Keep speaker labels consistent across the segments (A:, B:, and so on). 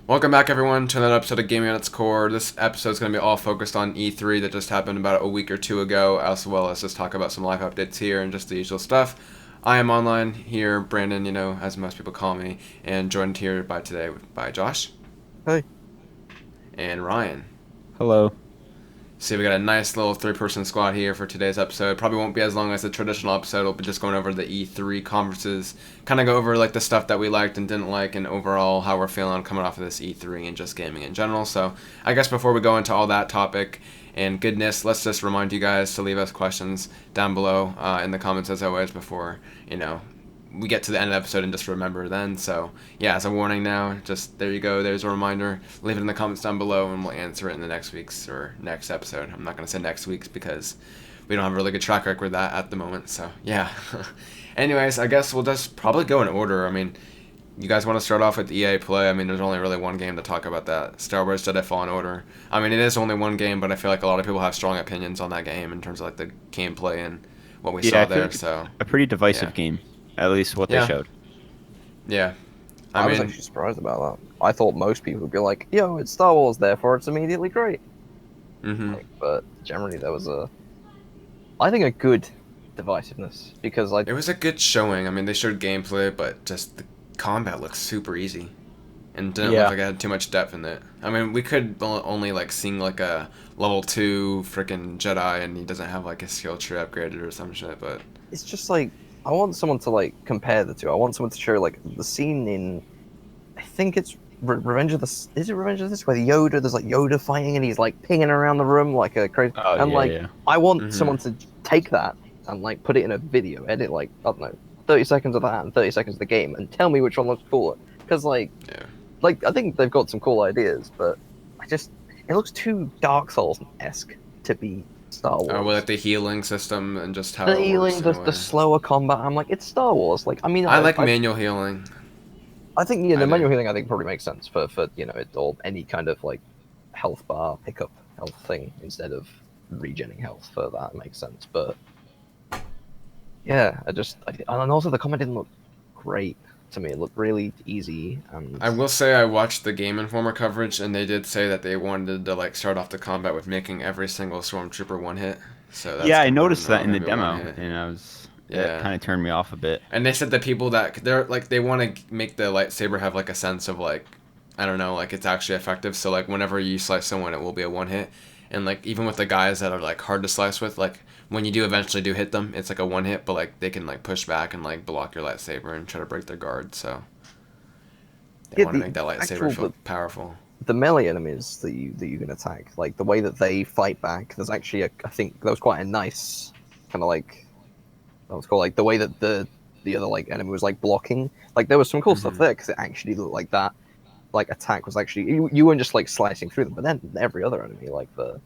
A: Welcome back, everyone, to another episode of Gaming at its Core. This episode is going to be all focused on E3 that just happened about a week or two ago, as well as just talk about some live updates here and just the usual stuff. I am online here, Brandon, as most people call me, and joined here by Josh
B: Hey.
A: and Ryan.
B: Hello.
A: See, we got a nice little three-person squad here for today's episode. Probably won't be as long as the traditional episode. We'll be just going over the E3 conferences, kind of go over like the stuff that we liked and didn't like, and overall how we're feeling coming off of this E3 and just gaming in general. So, I guess before we go into all that topic and goodness, let's just remind you guys to leave us questions down below in the comments as always before we get to the end of the episode and just remember then. So, yeah, as a warning now, just there you go. There's a reminder. Leave it in the comments down below and we'll answer it in the next week's or next episode. I'm not going to say next week's because we don't have a really good track record with that at the moment. So, yeah. Anyways, I guess we'll just probably go in order. I mean, you guys want to start off with EA Play? I mean, there's only really one game to talk about that. Star Wars Jedi Fallen Order. I mean, it is only one game, but I feel like a lot of people have strong opinions on that game in terms of like the gameplay and what we
B: Yeah,
A: saw
B: I feel
A: there.
B: like
A: So,
B: a pretty
A: yeah.
B: divisive game, at least what they
A: Yeah.
B: showed.
A: Yeah.
C: I
A: I
C: was
A: mean,
C: actually surprised about that. I thought most people would be like, "Yo, it's Star Wars, therefore it's immediately great."
A: mhm.
C: But generally, there was I think, a good divisiveness because
A: It was a good showing. I mean, they showed gameplay, but just the combat looked super easy, and didn't look
B: Yeah.
A: like it had too much depth in it. I mean, we could only like seeing like a level 2 freaking Jedi, and he doesn't have like his skill tree upgraded or some shit. But
C: it's just like I want someone to like compare the two. I want someone to show like the scene in, I think it's Revenge of the. Is it Revenge of this where there's like Yoda fighting and he's like pinging around the room like a crazy.
B: Oh
C: And
B: yeah,
C: like
B: yeah.
C: I want
A: Mhm.
C: someone to take that and like put it in a video, edit like I don't know, 30 seconds of that and 30 seconds of the game, and tell me which one looks cooler. Because
A: yeah,
C: like I think they've got some cool ideas, but it looks too Dark Souls esque to be Star Wars.
A: with like the healing system and just how
C: The
A: it works
C: healing,
A: in a
C: the
A: way.
C: slower combat. I'm like, it's Star Wars. Like, I mean,
A: I like manual healing.
C: I think
A: I
C: the
A: do.
C: manual healing I think probably makes sense for it or any kind of like health bar pickup health thing instead of regenning health. For that makes sense, but yeah, and also the combat didn't look great to me. It looked really easy and
A: I will say I watched the Game Informer coverage, and they did say that they wanted to like start off the combat with making every single stormtrooper one hit. So that's
B: Yeah, I
A: kind of
B: noticed
A: not
B: that in the
A: gonna be a one
B: demo,
A: hit.
B: and it
A: Yeah.
B: kind of turned me off a bit.
A: And they said that people that they're like they want to make the lightsaber have like a sense of like I don't know, like it's actually effective. So like whenever you slice someone, it will be a one hit. And like even with the guys that are like hard to slice with, like when you do eventually do hit them, it's like a one hit, but like they can like push back and like block your lightsaber and try to break their guard. So they
C: yeah,
A: want to make that lightsaber feel powerful.
C: the melee enemies that you can attack, like the way that they fight back. There's actually I think that was quite a nice kind of like that was cool. Like the way that the other like enemy was like blocking. Like there was some cool stuff
A: Mhm.
C: there because it actually looked like that like attack was actually you weren't just like slicing through them, but then every other enemy like the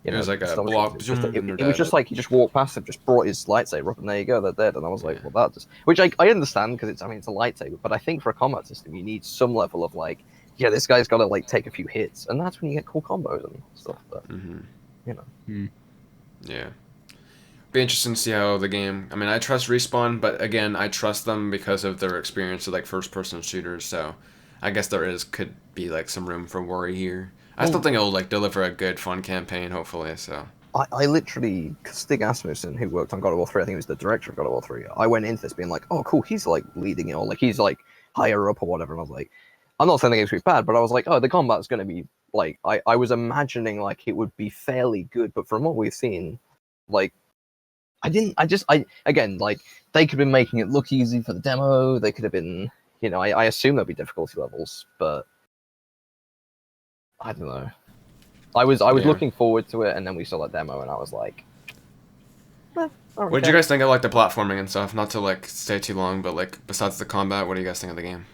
A: It was like
C: the
A: a
C: stormtroopers,
A: block,
C: it's just
A: zoom, and they're
C: it was just
A: dead.
C: like he just walked past them, just brought his lightsaber up, and there you go, they're dead. And I was like,
A: Yeah.
C: well, that just which I understand because it's a lightsaber, but I think for a combat system you need some level of like yeah, this guy's got to like take a few hits, and that's when you get cool combos and stuff. But
A: Mhm.
C: you know.
B: Hmm.
A: Yeah. Be interesting to see how the game. I mean, I trust Respawn, but again, I trust them because of their experience with like first-person shooters. So, I guess could be like some room for worry here. I still
C: Well,
A: think it'll like deliver a good, fun campaign, hopefully. So,
C: I literally, Stig Asmussen, who worked on God of War 3, I think he was the director of God of War 3, I went into this being like, oh, cool, he's like leading it, or like he's like higher up or whatever. And I was like, I'm not saying the game's going to be bad, but I was like, oh, the combat's going to be like, I was imagining like it would be fairly good, but from what we've seen, like, again, like, they could have been making it look easy for the demo, they could have been, I assume there'll be difficulty levels, but I don't know. I was
A: yeah.
C: looking forward to it, and then we saw that demo, and I was like,
A: What did you guys think of like the platforming and stuff? Not to like stay too long, but like besides the combat, what do you guys think of the game?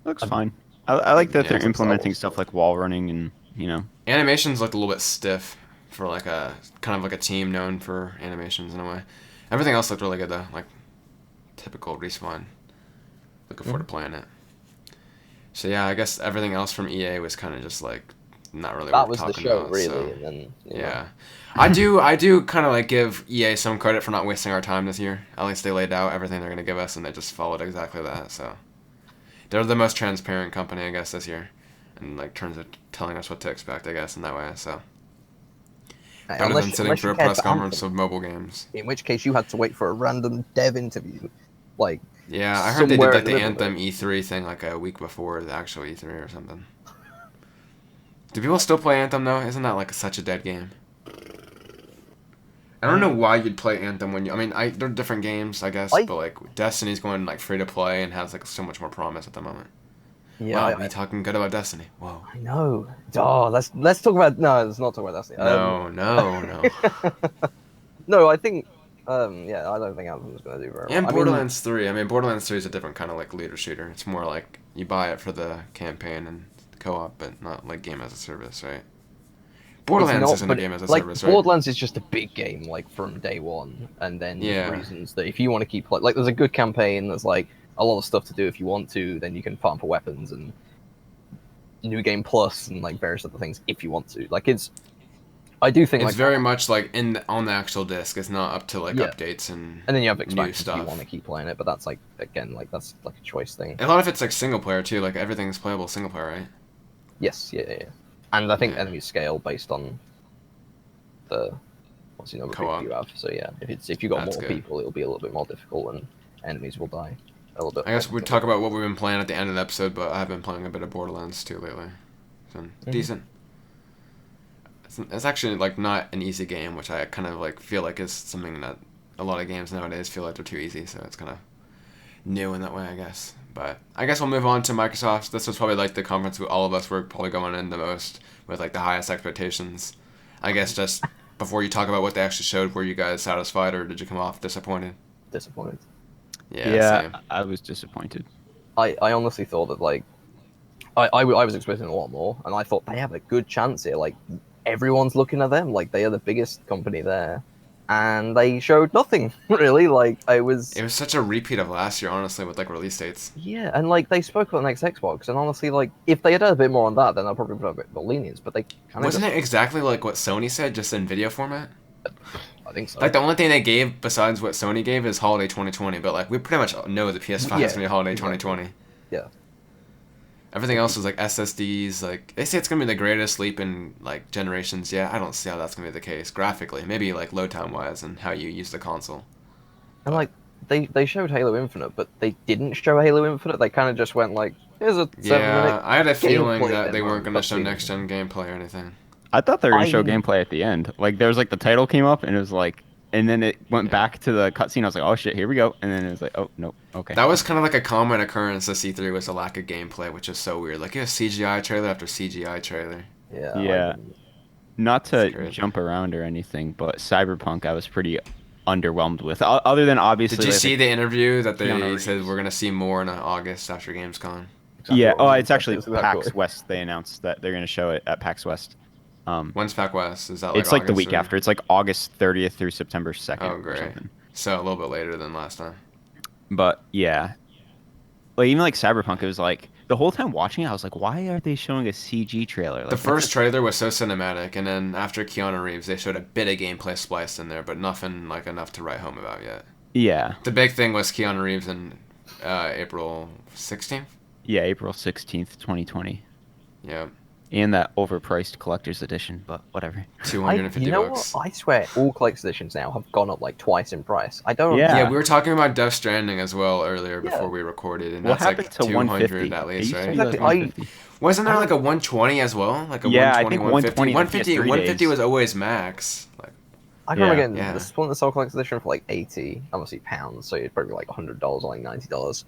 B: Looks
C: I'm-
B: fine. I like that
A: Yeah,
B: they're
A: it's
C: like Star
B: implementing
C: Wars
B: stuff
C: stuff.
B: like wall running and
A: Animations looked a little bit stiff for like a kind of like a team known for animations in a way. Everything else looked really good though, like typical Respawn. Looking forward to playing it. So yeah, I guess everything else from EA was kind of just like not really
C: That
A: worth
C: was the
A: talking
C: show,
A: about.
C: really,
A: So
C: and then
A: yeah, I do kind of like give EA some credit for not wasting our time this year. At least they laid out everything they're gonna give us, and they just followed exactly that. So They're the most transparent company, I guess, this year, in like terms of telling us what to expect, I guess, in that way. So better than sitting
C: Unless
A: for
C: you
A: a
C: cared
A: press
C: for
A: conference
C: Anthem,
A: of mobile games.
C: in which case you had to wait for a random dev interview, like
A: Yeah, I heard they did
C: somewhere
A: like
C: in the
A: the
C: middle of
A: Anthem
C: it.
A: E3 thing like a week before the actual E3 or something. Do people still play Anthem though? Isn't that like such a dead game? I don't know why you'd play Anthem when you. I mean, they're different games, I guess,
C: I
A: but like Destiny's going like free to play and has like so much more promise at the moment.
C: yeah,
A: Wow, me talking good about Destiny. Whoa.
C: I know. Oh, let's talk about no, let's not talk about Destiny.
A: No, no, no.
C: No, I think yeah, I don't think Anthem's gonna do very well.
A: And
C: I mean,
A: Borderlands 3. I mean, Borderlands 3 is a different kind of like looter shooter. It's more like you buy it for the campaign and co-op, but not like game as a service, right? Borderlands
C: not,
A: isn't a
C: but
A: game as a
C: like
A: service, right?
C: Borderlands is just a big game, like from day one, and then
A: Yeah.
C: there's reasons that if you want to keep like there's a good campaign, there's like a lot of stuff to do if you want to, then you can farm for weapons and new game plus and like various other things if you want to. Like I do think
A: It's
C: like
A: very much like on the actual disc. It's not up to like
C: Yeah.
A: updates and
C: and then you have
A: new
C: expansions if you
A: stuff.
C: want to keep playing it, but that's like again like that's like a choice thing.
A: A lot of it's like single player too. Like everything's playable single player, right?
C: Yes, yeah. And I think
A: Yeah.
C: enemies scale based on the what's the number of people
A: Co-op.
C: you have. So yeah, if you got
A: That's
C: more
A: good.
C: people, it'll be a little bit more difficult, and enemies will die a little bit.
A: I guess we'd talk about what we've been playing at the end of the episode, but I've been playing a bit of Borderlands too lately. So decent. It's actually like not an easy game, which I kind of like feel like is something that a lot of games nowadays feel like they're too easy. So it's kind of new in that way, I guess. But I guess we'll move on to Microsoft. This was probably like the conference all of us were probably going in the most with like the highest expectations. I guess just before you talk about what they actually showed, were you guys satisfied or did you come off disappointed?
C: Disappointed.
A: Yeah, same.
B: I was disappointed.
C: I honestly thought that like I was expecting a lot more, and I thought they have a good chance here. Like everyone's looking at them, like they are the biggest company there, and they showed nothing really. Like
A: It was such a repeat of last year, honestly, with like release dates.
C: yeah, and like they spoke about the next Xbox, and honestly, like if they had done a bit more on that, then I'll probably put a bit more lenience. But they kind of
A: Wasn't it exactly like what Sony said, just in video format?
C: I think so.
A: Like the only thing they gave besides what Sony gave is holiday 2020, but like we pretty much know the PS5
C: Yeah,
A: is gonna be holiday
C: exactly.
A: 2020.
C: Yeah.
A: Everything else is like SSDs. Like they say it's gonna be the greatest leap in like generations. Yeah, I don't see how that's gonna be the case graphically. Maybe like load time wise and how you use the console.
C: And like they showed Halo Infinite, but they didn't show Halo Infinite. They kind of just went like, "Here's a 7-minute."
A: Yeah, I had a feeling
C: gameplay
A: that they
C: demo
A: weren't gonna show
C: cutscene.
A: next gen gameplay or anything.
B: I thought they were gonna show
C: I-
B: gameplay at the end. Like there was like the title came up and it was like, and then it went
A: Yeah.
B: back to the cutscene. I was like, oh shit, here we go. And then it was like, oh nope, okay.
A: That was kind of like a common occurrence this E3 was a lack of gameplay, which is so weird. Like you have CGI trailer after CGI trailer.
C: Yeah.
B: Yeah. Not to
A: It's crazy.
B: jump around or anything, but Cyberpunk I was pretty underwhelmed with. Other than obviously.
A: Did you
B: like,
A: see the interview that they
B: Keanu
A: said
B: Reeves.
A: we're gonna see more in August after Gamescom?
C: Exactly
B: Yeah.
C: what
B: Oh,
C: I was
B: it's actually
C: expecting, exactly.
B: PAX West. They announced that they're gonna show it at PAX West.
A: When's PAX West? Is that like
B: It's like the
A: August
B: week
A: or-
B: after. It's like August 30th through September 2nd.
A: Oh,
B: or
A: great.
B: something.
A: So a little bit later than last time.
B: But yeah, like even like Cyberpunk, it was like the whole time watching it, I was like, why are they showing a CG trailer? Like,
A: The first trailer was so cinematic, and then after Keanu Reeves, they showed a bit of gameplay spliced in there, but nothing like enough to write home about yet.
B: yeah,
A: The big thing was Keanu Reeves in April 16th.
B: yeah, April 16th, 2020,
A: Yeah,
B: and that overpriced collector's edition, but whatever.
A: 250
C: you know
A: bucks.
C: what? I swear, all collector's editions now have gone up like twice in price. I don't.
B: Yeah.
A: Yeah, we were talking about Death Stranding as well earlier
C: Yeah.
A: before we recorded, and
B: What
A: that's like
B: happened to
A: 200
B: 150?
A: at
B: It
A: least,
B: used to
A: right?
B: be like
C: Exactly.
B: 150.
A: Wasn't there like a 120 as well? Like a
B: Yeah, I
A: 120,
B: think
A: 150?
B: 120
A: 150,
B: PS3
A: 150
B: days.
A: was always max. Like,
C: I remember
B: Yeah.
C: getting
A: Yeah.
C: the Splinter Cell collector's edition for like 80, obviously pounds, so it'd probably be like $100 or like $90.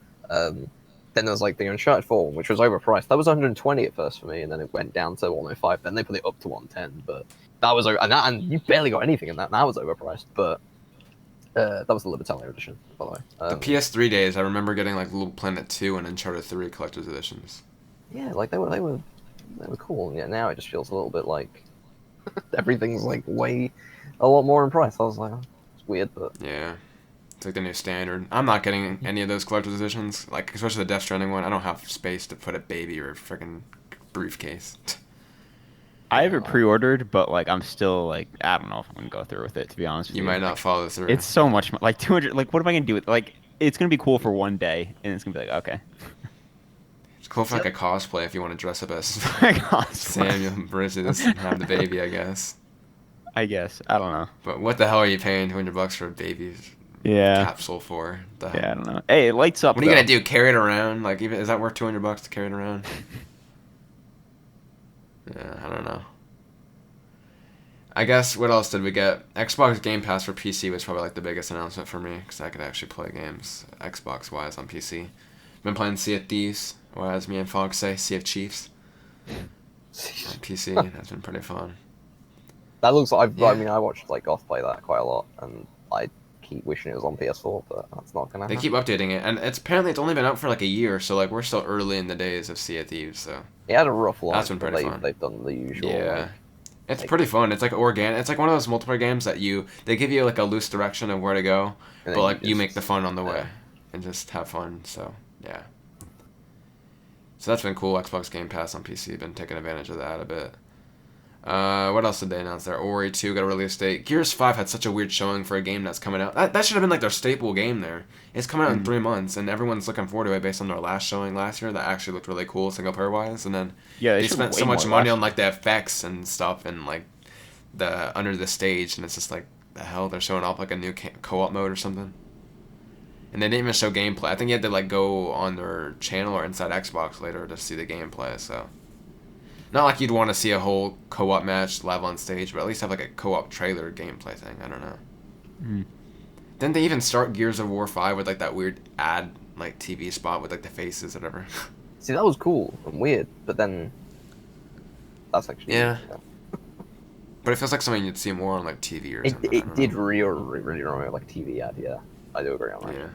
C: Then there was like the Uncharted 4, which was overpriced. That was 120 at first for me, and then it went down to 105. Then they put it up to 110, but that was and you barely got anything in that. And that was overpriced, but that was the Libertalia edition, by the way.
A: the PS3 days, I remember getting like Little Planet 2 and Uncharted 3 collector's editions.
C: Yeah, like they were cool. And yeah, now it just feels a little bit like everything's like way a lot more in price. I was like, oh, it's weird, but
A: Yeah. It's like the new standard. I'm not getting any of those collector's editions, like especially the Death Stranding one. I don't have space to put a baby or a freaking briefcase.
B: I have it pre-ordered, but like I'm still like I don't know if I'm gonna go through with it. To be honest with
A: You
B: you,
A: might not
B: Like,
A: follow through.
B: It's so much like 200. Like what am I gonna do with like? It's gonna be cool for one day, and it's gonna be like okay.
A: Cool for like a cosplay if you want to dress up as
B: Cosplay.
A: Samuel Bridges and have the baby, I guess.
B: I guess. I don't know.
A: But what the hell are you paying $200 for a baby
B: Yeah.
A: capsule for? The hell?
B: Yeah, I don't know. Hey, it lights up.
A: What are you gonna do? Carry it around? Like, even is that worth $200 to carry it around? Yeah, I don't know. I guess what else did we get? Xbox Game Pass for PC was probably like the biggest announcement for me because I could actually play games Xbox wise on PC. Been playing Sea of Thieves, or as me and Fox say, Sea of Chiefs on PC. That's been pretty fun.
C: That looks like
A: Yeah.
C: I mean, I watched like Goth play that quite a lot, and I keep wishing it was on PS4, but that's not gonna
A: They
C: happen.
A: keep updating it, and it's only been out for like a year, so like we're still early in the days of Sea of Thieves. So
C: It had a rough launch,
A: That's been
C: but
A: pretty fun.
C: they've done the usual.
A: yeah.
C: Like,
A: It's
C: like-
A: pretty fun. It's like organic. It's like one of those multiplayer games that they give you like a loose direction of where to go,
C: and
A: but
C: then
A: like you
C: just-
A: make the fun on the way,
C: yeah.
A: and just have fun. So yeah. So that's been cool. Xbox Game Pass on PC. Been taking advantage of that a bit. What else did they announce there? Ori 2 got a release date. Gears 5 had such a weird showing for a game that's coming out. That should have been like their staple game there. It's coming out in 3 months, and everyone's looking forward to it based on their last showing last year. That actually looked really cool, single player wise. And then
B: Yeah,
A: they
B: should
A: spent
B: way
A: so much
B: more
A: money
B: last
A: on like the effects and stuff, and like the under the stage, and it's just like the hell they're showing off like a new co-op mode or something. And they didn't even show gameplay. I think you had to like go on their channel or inside Xbox later to see the gameplay. So, not like you'd want to see a whole co-op match live on stage, but at least have like a co-op trailer gameplay thing. I don't know.
B: Mm.
A: Didn't they even start Gears of War 5 with like that weird ad like TV spot with like the faces or whatever?
C: See, that was cool and weird, but then that's actually
A: Yeah. But it feels like something you'd see more on like TV or something. I
C: It
A: don't
C: did
A: know.
C: really remind me of like a TV ad. Yeah, I do agree on that.
A: Yeah.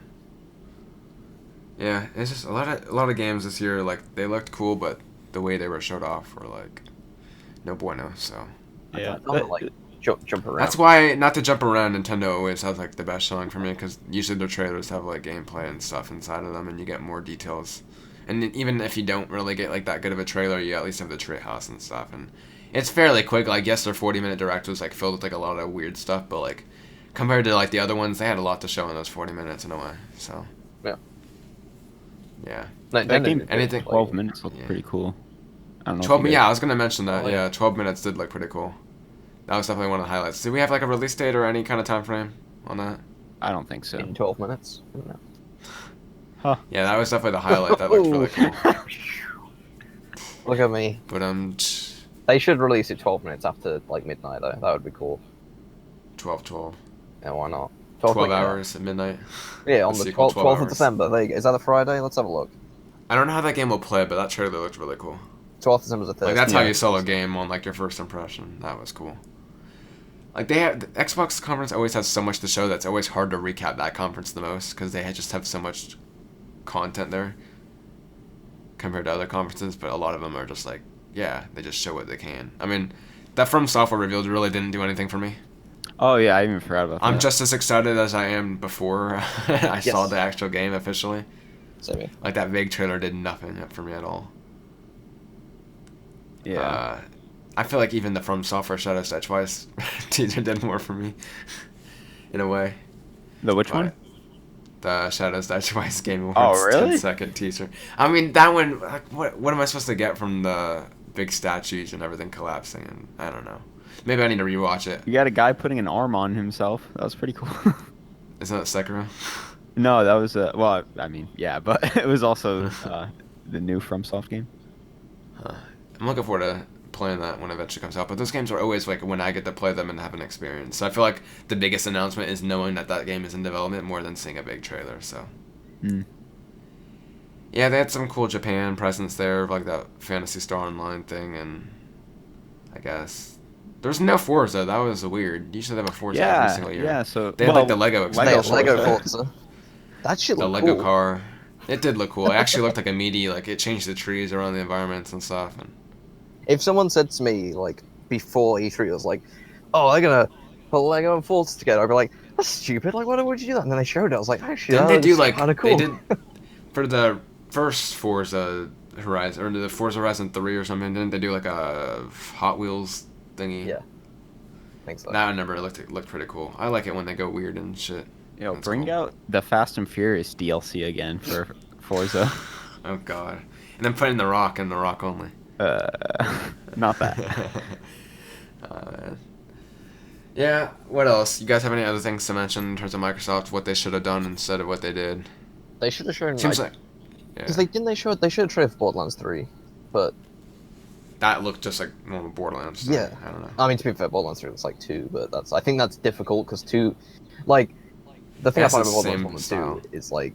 A: Yeah, it's just a lot of games this year. Like they looked cool, but the way they were showed off were like no bueno. So
B: Yeah.
C: I don't like jump around.
A: that's why, not to jump around, Nintendo always has like the best showing for me because usually their trailers have like gameplay and stuff inside of them, and you get more details. And even if you don't really get like that good of a trailer, you at least have the treehouse and stuff, and it's fairly quick. Like yes, their 40-minute direct was like filled with like a lot of weird stuff, but like compared to like the other ones, they had a lot to show in those 40 minutes in a way. So
C: Yeah.
A: yeah.
C: No,
B: That game,
A: anything-
B: 12 minutes looked
A: Yeah.
B: pretty cool. I don't know.
A: 12.
B: if you
A: Yeah, I
B: guys-
A: was gonna mention that.
C: Oh, yeah.
A: Yeah, 12 minutes did look pretty cool. That was definitely one of the highlights. Do we have like a release date or any kind of time frame on that?
B: I don't think so.
C: in 12 minutes.
B: Huh.
A: Yeah, that was definitely the highlight. That looked really cool.
C: Look at me.
A: But
C: They should release it 12 minutes after like midnight though. That would be cool.
A: 12.
C: Yeah, why not?
A: 12
C: minutes.
A: hours at midnight.
C: Yeah, on
A: The
C: the
A: sequel,
C: 12th,
A: 12
C: 12th of
A: hours.
C: December. There you go. Is that a Friday? Let's have a look.
A: I don't know how that game will play, but that trailer looked really cool.
C: 12th of December is a Thursday.
A: Like that's how
B: Yeah.
A: you sell a game on like your first impression. That was cool. Like they have the Xbox conference always has so much to show that's always hard to recap that conference the most because they just have so much content there compared to other conferences. But a lot of them are just like, yeah, they just show what they can. I mean, that From Software revealed really didn't do anything for me.
B: Oh yeah, I even forgot about that.
A: I'm just as excited as I am before I saw
C: Yes.
A: the actual game officially.
C: Same here.
A: Like that vague trailer did nothing for me at all.
B: Yeah.
A: I feel like even the From Software Shadows Die Twice teaser did more for me, in a way.
B: The which
A: But
B: one?
A: The Shadows Die Twice Game
B: Oh,
A: Awards
B: really?
A: 10-second teaser. I mean, that one. Like, what am I supposed to get from the big statues and everything collapsing? And I don't know. Maybe I need to rewatch it.
B: You got a guy putting an arm on himself. That was pretty cool.
A: Isn't that Sekiro?
B: No, that was well, I mean, yeah, but it was also the new FromSoft game.
A: I'm looking forward to playing that when it eventually comes out. But those games are always like when I get to play them and have an experience. So I feel like the biggest announcement is knowing that that game is in development more than seeing a big trailer. So
B: Mm.
A: yeah, they had some cool Japan presence there, like that Phantasy Star Online thing, and I guess there's no Forza. That was weird. Usually they have a Forza every
B: Yeah,
A: single year.
B: yeah. So
A: They had like the Lego
B: Lego
A: expansion.
C: Lego
B: Forza.
C: Forza. That shit
A: The
C: looked
A: Lego
C: cool.
A: car. It did look cool. It actually looked like a meaty, like it changed the trees around the environments and stuff. And
C: If someone said to me like before E3, it was like, "Oh, they're gonna put Lego and Forza together," I'd be like, "That's stupid. Like, why would you do that?" And then they showed it. I was like, "Actually,
A: didn't they
C: that
A: do
C: looks
A: like
C: kinda
A: they
C: cool."
A: did for the first Forza Horizon or the Forza Horizon 3 or something? Didn't they do like a Hot Wheels thingy?
C: Yeah. Thanks. So.
A: That I remember. It looked pretty cool. I like it when they go weird and shit.
B: Yo,
A: That's
B: bring
A: cool.
B: out the Fast and Furious DLC again for Forza.
A: Oh god. And then putting The Rock in The Rock only.
B: Not that.
A: Oh, man. Yeah, what else? You guys have any other things to mention in terms of Microsoft, what they should have done instead of what they did?
C: They should have shown.
A: Seems like...
C: Because
A: Yeah.
C: they should have tried for Borderlands 3, but
A: That looked just like normal Borderlands. So
C: yeah,
A: I don't know.
C: I mean to be fair, Borderlands 3 was like 2, but I think that's difficult because 2, like the thing I
A: It's
C: find
A: the
C: about
A: same
C: Borderlands 1
A: style.
C: and 2 is like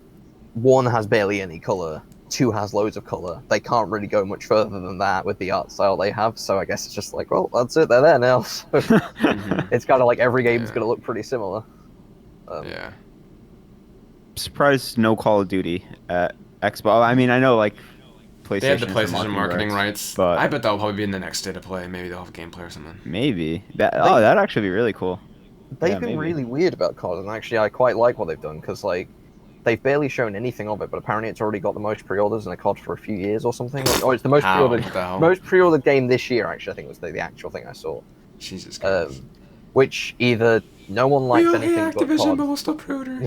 C: 1 has barely any color, 2 has loads of color. They can't really go much further than that with the art style they have. So I guess it's just like, well, that's it. They're there now. So
A: Mhm.
C: it's kind of like every game's
A: Yeah.
C: gonna look pretty similar.
A: Yeah.
B: Surprised no Call of Duty at Xbox. I mean, I know like PlayStation.
A: They have the
B: has
A: PlayStation marketing rights.
B: but
A: I bet that'll probably be in the next State of Play. Maybe they'll have gameplay or something.
B: maybe that'd actually be really cool.
C: They've
B: Yeah,
C: been
B: maybe.
C: really weird about COD, and actually I quite like what they've done because like they've barely shown anything of it, but apparently it's already got the most pre-orders in a COD for a few years or something. Or it's the most
A: How?
C: pre-ordered,
A: What the hell?
C: most pre-ordered game this year. Actually, I think was the actual thing I saw.
A: Jesus Christ.
C: Which either no one likes
A: We all hate
C: anything but
A: Activision,
C: COD.
A: but we'll still pre-order.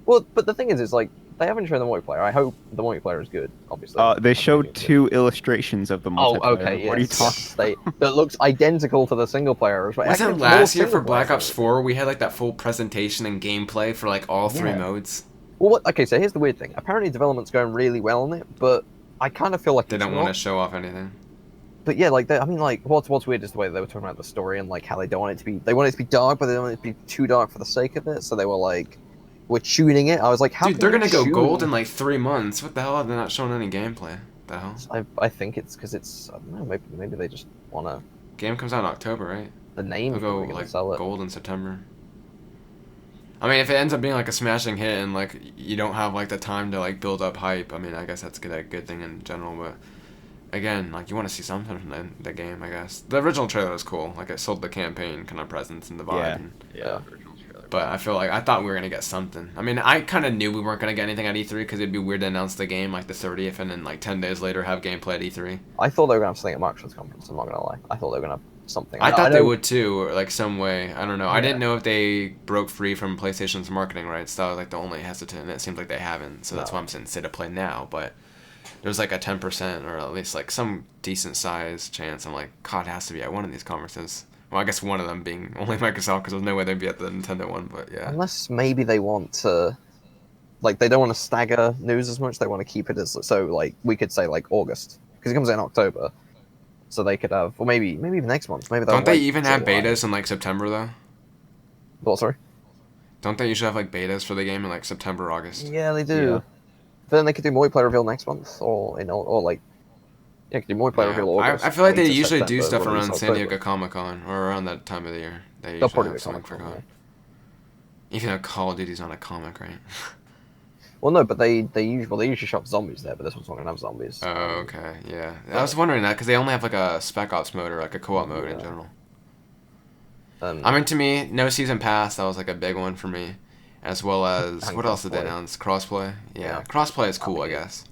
C: Well, but the thing is like they haven't shown the multiplayer. I hope the multiplayer is good. Obviously.
B: They showed 2 illustrations of the
C: Oh,
B: multiplayer.
C: okay.
B: What are you
C: Yes,
B: talking?
C: that looks identical to the single player. As well.
A: Wasn't
C: Actually,
A: last
C: more
A: year for
C: single player
A: Black Ops
C: things.
A: 4 we had like that full presentation and gameplay for like all 3
C: Yeah.
A: modes?
C: Well, okay. So here's the weird thing. Apparently, development's going really well on it, but I kind of feel like
A: They
C: it's
A: don't
C: not.
A: want to show off anything.
C: But yeah, like I mean, like what's weird is the way they were talking about the story and like how they don't want it to be. They want it to be dark, but they don't want it to be too dark for the sake of it. So they were like, "We're tuning it." I was like, "How?"
A: Dude,
C: can
A: they're
C: you
A: gonna go
C: tune-
A: gold in like 3 months. What the hell? They're not showing any gameplay. The hell?
C: I think it's because it's I don't know. Maybe they just want to
A: Game comes out in October, right?
C: the name.
A: They'll go
C: Probably gonna
A: like
C: sell it.
A: gold in September. I mean, if it ends up being like a smashing hit and like you don't have like the time to like build up hype, I mean, I guess that's a good thing in general. But again, like you want to see something from the game, I guess. The original trailer was cool. Like it sold the campaign kind of presence and the vibe.
B: Yeah.
A: And,
C: Yeah.
A: but I feel like I thought we were gonna get something. I mean, I kind of knew we weren't gonna get anything at E3 because it'd be weird to announce the game like the 30th and then like 10 days later have gameplay at E3.
C: I thought they were gonna have something at Microsoft's conference. I'm not gonna lie. I thought they were gonna have something.
A: I thought they
C: know-
A: would too, or like some way. I don't know. I
C: Yeah.
A: didn't know if they broke free from PlayStation's marketing rights. That was like the only hesitant. And it seems like they haven't, so that's
C: No.
A: why I'm saying State of Play now. But there's like a 10% or at least like some decent size chance. I'm like, God, it has to be at one of these conferences. Well, I guess one of them being only Microsoft because there's no way they'd be at the Nintendo one. But yeah,
C: Unless maybe they want to, like, they don't want to stagger news as much. They want to keep it as so. Like, we could say like August because it comes out in October, so they could have, or maybe even next month. Maybe they'll
A: don't they
C: wait
A: even
C: till,
A: have betas in like September though?
C: What? Sorry.
A: Don't they usually have like betas for the game in like September, August?
C: Yeah, they do.
B: Yeah.
C: But then they could do multiplayer reveal next month, or like, yeah, they could do multiplayer
A: Yeah.
C: reveal August.
A: I feel like they
C: into
A: usually do
C: September,
A: stuff
C: release
A: around San Diego
C: October.
A: Comic Con or around that time of the year. They
C: They'll
A: usually
C: probably
A: have
C: do
A: something
C: Comic
A: for
C: Con.
A: God.
C: Yeah.
A: Even though Call of Duty's not a comic, right?
C: Well, no, but they usually shop zombies there, but this one's not gonna have zombies.
A: Oh, okay, yeah. I was wondering that because they only have like a Spec Ops mode or like a co-op mode in
C: Yeah.
A: general.
C: Um,
A: I mean, to me, no season pass. That was like a big one for me, as well as
C: And
A: what else did they
C: crossplay.
A: announce? Crossplay. Yeah,
C: Yeah.
A: crossplay is cool, I guess.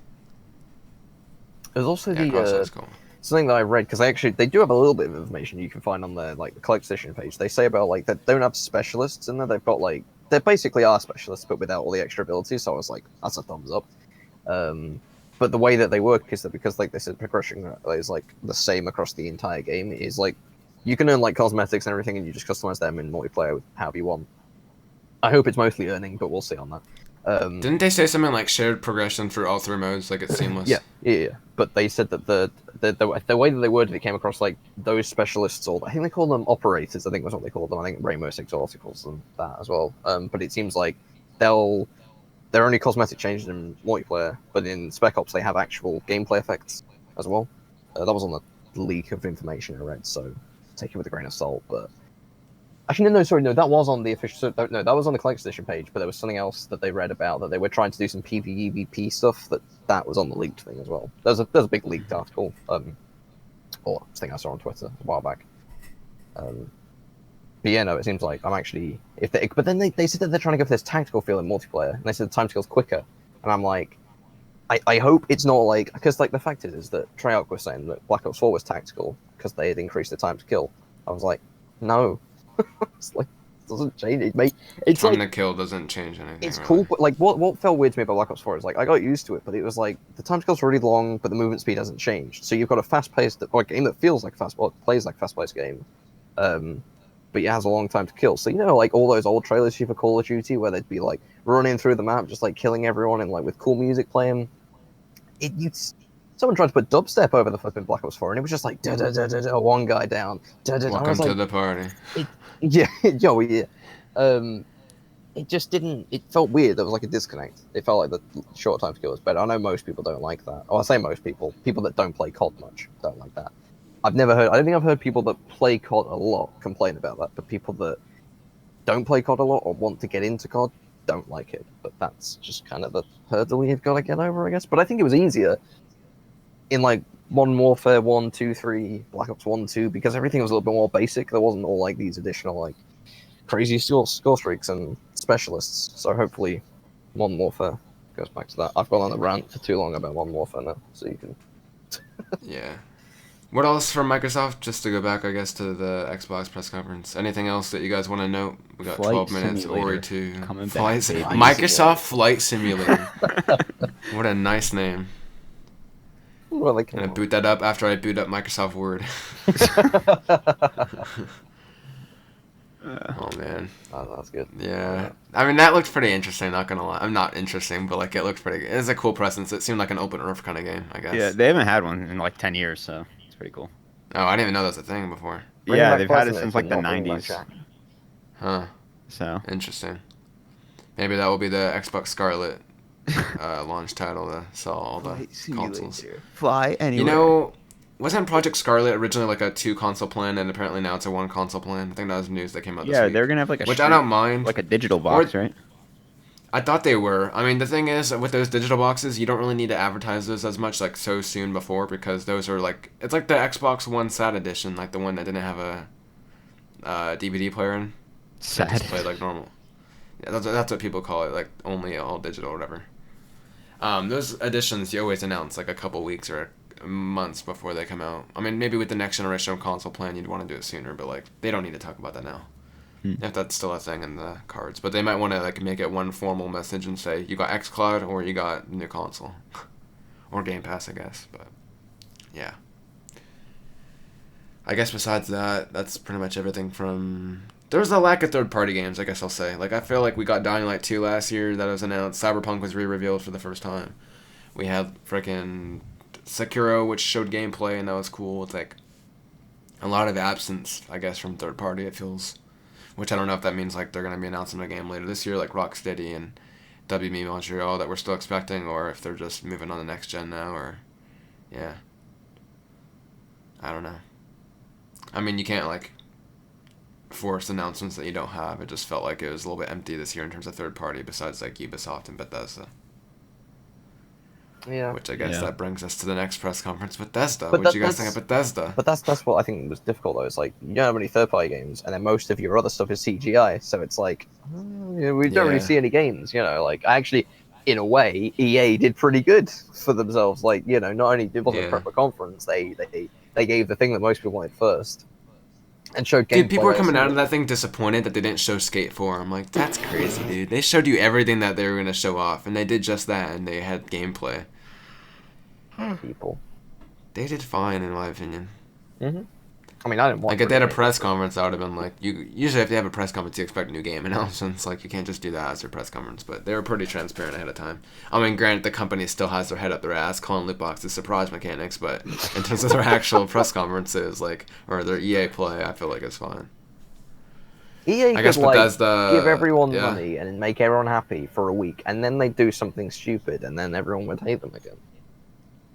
C: there's also
A: Yeah,
C: the
A: crossplay is cool.
C: something that I read because they do have a little bit of information you can find on their like the collector's edition page. They say about like they don't have specialists in there. They've got like they basically are specialists, but without all the extra abilities. So I was like, that's a thumbs up. But the way that they work is that because like they said progression is like the same across the entire game. Is like you can earn like cosmetics and everything, and you just customize them in multiplayer with however you want. I hope it's mostly earning, but we'll see on that.
A: Didn't they say something like shared progression through all 3 modes, like it's seamless?
C: Yeah. But they said that the way that they worded it came across like those specialists, or I think they call them operators. I think was what they called them. I think Rainbow Six also calls them that as well. But it seems like they're only cosmetic changes in multiplayer, but in Spec Ops they have actual gameplay effects as well. That was on the leak of information I read, so take it with a grain of salt. But actually, no, that was on the official. No, that was on the collector's edition page. But there was something else that they read about that they were trying to do some PvEVP stuff. That was on the leaked thing as well. There's a big leaked article, or thing I saw on Twitter a while back. But yeah, no, it seems like I'm actually but then they said that they're trying to go for this tactical feel in multiplayer, and they said the time scale's quicker, and I'm like, I hope it's not like because like the fact is that Treyarch was saying that Black Ops 4 was tactical because they had increased the time to kill. I was like, no, it's like doesn't change it. Mate, it's
A: Time
C: like
A: to kill doesn't change anything.
C: it's
A: really.
C: cool, but like what felt weird to me about Black Ops 4 is like I got used to it, but it was like the time scale's really long, but the movement speed hasn't changed. So you've got a fast-paced game that feels like plays like fast-paced game, but it has a long time to kill. So like all those old trailers for Call of Duty where they'd be like running through the map, just like killing everyone and like with cool music playing. Someone tried to put dubstep over the fucking Black Ops 4, and it was just like da da da da da, one guy down. Da, da, da. I
A: Welcome
C: was like,
A: to the party.
C: yeah, yeah. It just didn't. It felt weird. There was like a disconnect. It felt like the short time to kill was better. I know most people don't like that. Oh, I say most people. People that don't play COD much don't like that. I've never heard. I don't think I've heard people that play COD a lot complain about that. But people that don't play COD a lot or want to get into COD don't like it. But that's just kind of the hurdle you've got to get over, I guess. But I think it was easier in like Modern Warfare 1, 2, 3, Black Ops 1, 2, because everything was a little bit more basic. There wasn't all like these additional like crazy score streaks and specialists. So hopefully Modern Warfare goes back to that. I've gone on a rant for too long about Modern Warfare now, so you can.
A: Yeah. What else from Microsoft? Just to go back, I guess, to the Xbox press conference. Anything else that you guys want to note? We got
B: Flight
A: 12 minutes.
B: Simulator
A: Ori 2.
B: coming
A: Flight
B: back, baby.
A: Microsoft Flight Simulator. What a nice name.
C: Well, they
A: I'm
C: can
A: gonna boot that up after I boot up Microsoft Word. Oh man.
C: Oh, that's good.
A: Yeah. I mean, that looked pretty interesting, not gonna lie. I'm not interesting, but like it looked pretty good. It's a cool presence. It seemed like an open earth kind of game, I guess.
B: Yeah, they haven't had one in like 10 years, so it's pretty cool.
A: Oh, I didn't even know that was a thing before.
C: Bring
B: Yeah,
C: back
B: they've had it
C: Pleasant
B: since
C: if
B: like the
C: you're not bringing back
B: 90s.
C: Jack.
A: Huh.
B: So
A: Interesting. Maybe that will be the Xbox Scarlet launch title to sell all the consoles.
B: Fly anywhere.
A: You know, wasn't Project Scarlet originally like a 2-console plan, and apparently now it's a 1-console plan? I think that was news that came out this
B: Yeah,
A: week.
B: they're gonna have like a
A: Which I don't mind.
B: like a digital box,
A: Or-
B: right?
A: I thought they were. I mean, the thing is, with those digital boxes, you don't really need to advertise those as much, like, so soon before, because those are, like... It's like the Xbox One SAT edition, like the one that didn't have a DVD player in. It
B: Sad.
A: just played like normal. Yeah, that's what people call it, like, only all digital or whatever. Those editions you always announce, like, a couple weeks or months before they come out. I mean, maybe with the next generation console plan, you'd want to do it sooner, but, like, they don't need to talk about that now. If that's still a thing in the cards. But they might want to like make it one formal message and say, you got xCloud or you got new console. Or Game Pass, I guess. But, yeah. I guess besides that, that's pretty much everything from... There's a lack of third-party games, I guess I'll say. Like, I feel like we got Dying Light 2 last year that was announced. Cyberpunk was re-revealed for the first time. We had frickin' Sekiro, which showed gameplay, and that was cool. It's like a lot of absence, I guess, from third-party, it feels... Which I don't know if that means like they're going to be announcing a game later this year, like Rocksteady and WB Montreal that we're still expecting, or if they're just moving on the next gen now, or yeah, I don't know. I mean, you can't like force announcements that you don't have. It just felt like it was a little bit empty this year in terms of third party, besides like Ubisoft and Bethesda.
C: Yeah.
A: Which I guess
B: Yeah.
A: that brings us to the next press conference, Bethesda.
C: But
A: What do you guys think of Bethesda?
C: But that's what I think was difficult though. It's like you don't have any third-party games, and then most of your other stuff is CGI. So it's like we don't really
A: Yeah.
C: see any games. Like actually, in a way, EA did pretty good for themselves. Like not only it wasn't
A: Yeah.
C: a proper conference, they gave the thing that most people wanted first, and showed gameplay.
A: Dude, people were
C: that
A: coming
C: was-
A: out of that thing disappointed that they didn't show Skate 4. I'm like, that's crazy, dude. They showed you everything that they were going to show off, and they did just that, and they had gameplay.
C: people.
A: They did fine, in my opinion.
C: Hmm. I mean, I didn't want.
A: Like, if they had a press conference, I would have been like, usually if they have a press conference, you expect new game announcements. Like, you can't just do that as their press conference, but they were pretty transparent ahead of time. I mean, granted, the company still has their head up their ass calling loot boxes surprise mechanics, but in terms of their actual press conferences, like, or their EA play, I feel like it's fine.
C: EA
A: I guess
C: could, like,
A: Bethesda...
C: give everyone
A: yeah.
C: money and make everyone happy for a week, and then they do something stupid, and then everyone would hate them again.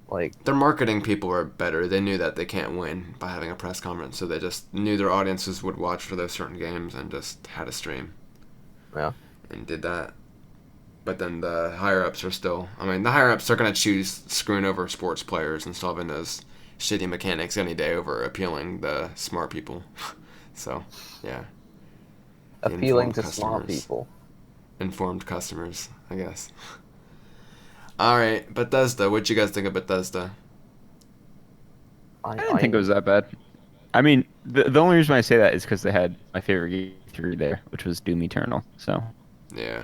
C: Like,
A: Their marketing people were better. They knew that they can't win by having a press conference, so they just knew their audiences would watch for those certain games and just had a stream.
C: yeah.
A: And did that. But then the higher-ups are still... I mean, the higher-ups are going to choose screwing over sports players and solving those shitty mechanics any day over appealing the smart people. So, yeah. The
C: Appealing
A: informed
C: to smart
A: customers.
C: people.
A: Informed customers, I guess. Alright, Bethesda. What'd you guys think of Bethesda?
B: I didn't think it was that bad. I mean, the only reason I say that is because they had my favorite game 3 there, which was Doom Eternal. So,
A: Yeah.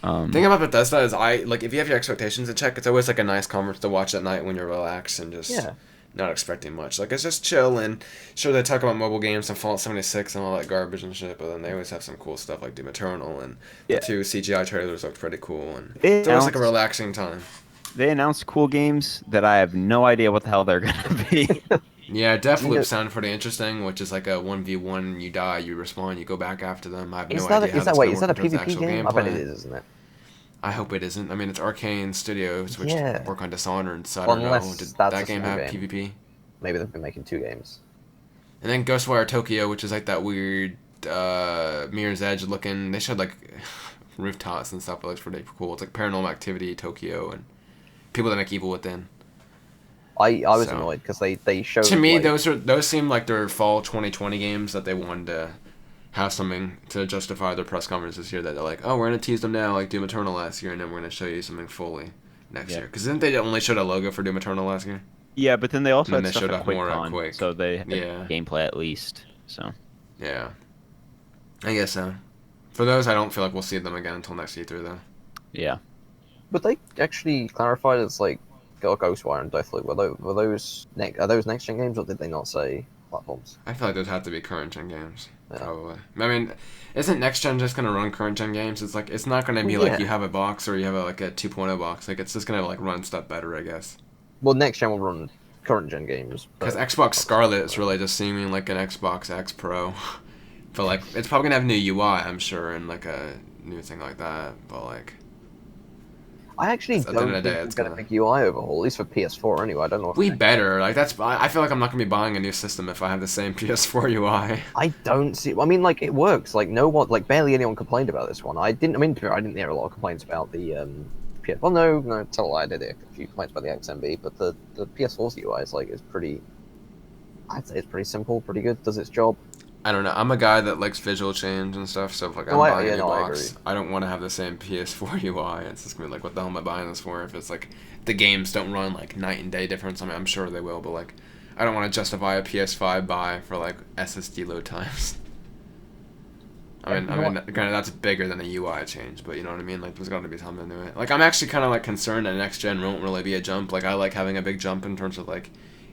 A: The thing
B: um,
A: about Bethesda is like if you have your expectations in check, it's always like a nice conference to watch at night when you're relaxed and just
C: Yeah.
A: not expecting much. Like it's just chill and sure they talk about mobile games and Fallout 76 and all that garbage and shit, but then they always have some cool stuff like Doom Eternal and the
B: yeah,
A: 2 CGI trailers looked pretty cool and
B: they
A: it's always like a
B: announced
A: relaxing time.
B: they announced cool games that I have no idea what the hell they're gonna be.
A: Yeah,
C: You know,
A: Deathloop sounded pretty interesting, which is like a 1v1, you die, you respawn, you go back after them. I have no idea how that's
C: wait,
A: going to
C: is
A: work
C: that a
A: in terms of
C: PvP
A: actual
C: game? I bet it
A: gameplay.
C: is, isn't it?
A: I hope it isn't. I mean, it's Arcane Studios, which
C: Yeah.
A: work on Dishonored, so I
C: Well,
A: don't know.
C: unless
A: Did
C: that's
A: that
C: a
A: game
C: small
A: have
C: game.
A: PvP?
C: Maybe they've been making 2 games.
A: And then Ghostwire Tokyo, which is like that weird Mirror's Edge looking. They showed like rooftops and stuff. It looks pretty cool. It's like Paranormal Activity Tokyo and people that make Evil Within.
C: I was
A: So.
C: annoyed because they showed
A: To me,
C: like,
A: those seem like their fall 2020 games that they wanted to have something to justify their press conference this year. That they're like, oh, we're gonna tease them now, like Doom Eternal last year, and then we're gonna show you something fully next
B: Yeah.
A: year. Because didn't they only show a logo for Doom Eternal last year?
B: Yeah, but then they also
A: And then
B: had
A: they
B: stuff
A: showed
B: at
A: off more at
B: QuakeCon,
A: Quake.
B: so they had
A: Yeah.
B: gameplay at least. So,
A: Yeah, I guess so. For those, I don't feel like we'll see them again until next E3 though.
B: yeah.
C: but they actually clarified it's like Ghostwire and Deathloop. Are those next gen games, or did they not say platforms?
A: I feel like those have to be current gen games,
C: Yeah.
A: probably. I mean, isn't next gen just gonna run current gen games? It's like it's not gonna be
C: Well,
A: like
C: yeah.
A: you have a box or you have like a 2.0 box. Like it's just gonna like run stuff better, I guess.
C: Well, next gen will run current gen games.
A: Because
C: but-
A: Xbox Scarlet is really just seeming like an Xbox X Pro. But like it's probably gonna have new UI, I'm sure, and like a new thing like that. But like
C: I actually
A: At the end
C: don't
A: of the
C: think
A: day,
C: we'll
A: it's
C: get a
A: gonna-
C: big UI overhaul, at least for PS4 anyway. I don't know. If
A: we better like that's. I feel like I'm not gonna be buying a new system if I have the same PS4 UI.
C: I don't see. I mean, like it works. Like no one, like barely anyone complained about this one. I didn't. I mean, I didn't hear a lot of complaints about the PS. Well, no, tell a lie. I did hear a few complaints about the XMB, but the PS4's UI is like is pretty. I'd say it's pretty simple, pretty good. Does its job.
A: I don't know. I'm a guy that likes visual change and stuff, so if like I'm
C: No,
A: buying
C: yeah,
A: a new
C: no, I
A: box,
C: agree.
A: I don't want to have the same PS4 UI. It's just gonna be like, what the hell am I buying this for? If it's like the games don't run like night and day difference. I mean, I'm sure they will, but like, I don't want to justify a PS5 buy for like SSD load times. I mean, granted that's bigger than a UI change, but you know what I mean. Like, there's got to be something to it. Like, I'm actually kind of like concerned that next gen won't really be a jump. Like, I like having a big jump in terms of like